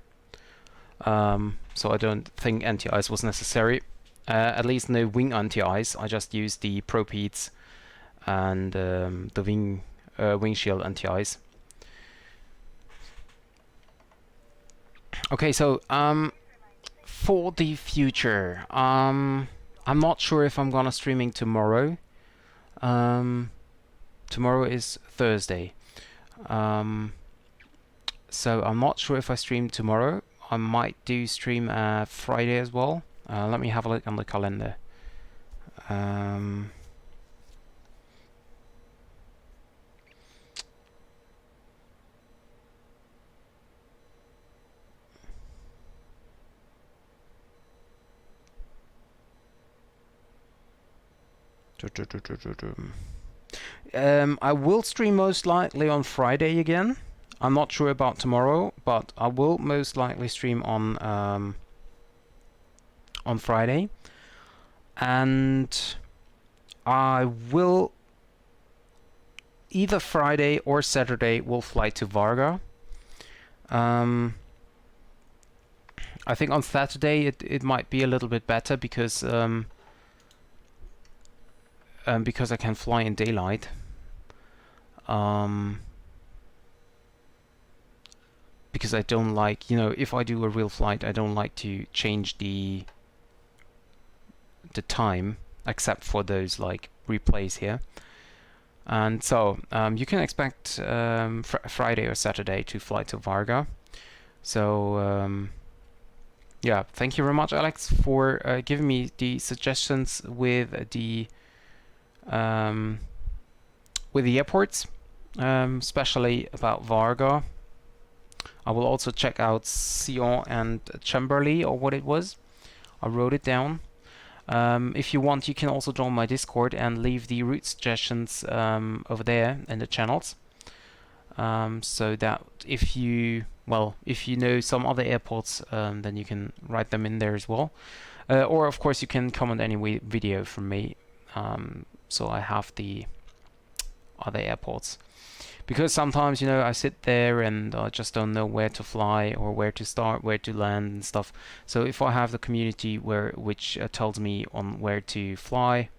So I don't think anti-ice was necessary. At least no wing anti-ice. I just used the propeats and the windshield anti-ice. Okay, so for the future, I'm not sure if I'm gonna streaming tomorrow. Tomorrow is Thursday. So I'm not sure if I stream tomorrow. I might do stream Friday as well. Let me have a look on the calendar. I will stream most likely on Friday again. I'm not sure about tomorrow, but I will most likely stream on Friday, and I will either Friday or Saturday will fly to Varga. I think on Saturday it might be a little bit better because I can fly in daylight. Because I don't like, if I do a real flight, I don't like to change the time, except for those like replays here. And so you can expect Friday or Saturday to fly to Varga. So yeah, thank you very much, Alex, for giving me the suggestions with the airports, especially about Varga. I will also check out Sion and Chamberlain, or what it was. I wrote it down. If you want, you can also join my Discord and leave the route suggestions over there in the channels. So that if you know some other airports, then you can write them in there as well. Or of course you can comment any video from me. So I have the other airports. Because sometimes, I sit there and I just don't know where to fly or where to start, where to land and stuff. So if I have the community which tells me on where to fly,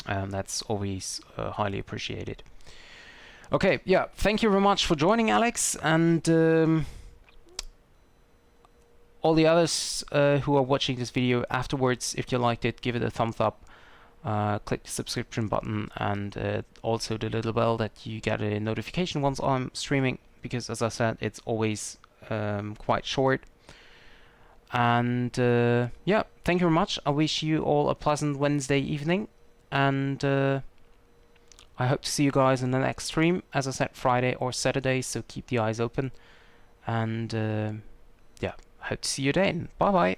That's always highly appreciated. Okay, yeah, thank you very much for joining, Alex, and all the others who are watching this video afterwards. If you liked it, give it a thumbs up, click the subscription button, and also the little bell that you get a notification once I'm streaming, because as I said, it's always quite short. And yeah, thank you very much. I wish you all a pleasant Wednesday evening, and I hope to see you guys in the next stream, as I said, Friday or Saturday, so keep the eyes open, and yeah, hope to see you then. Bye bye.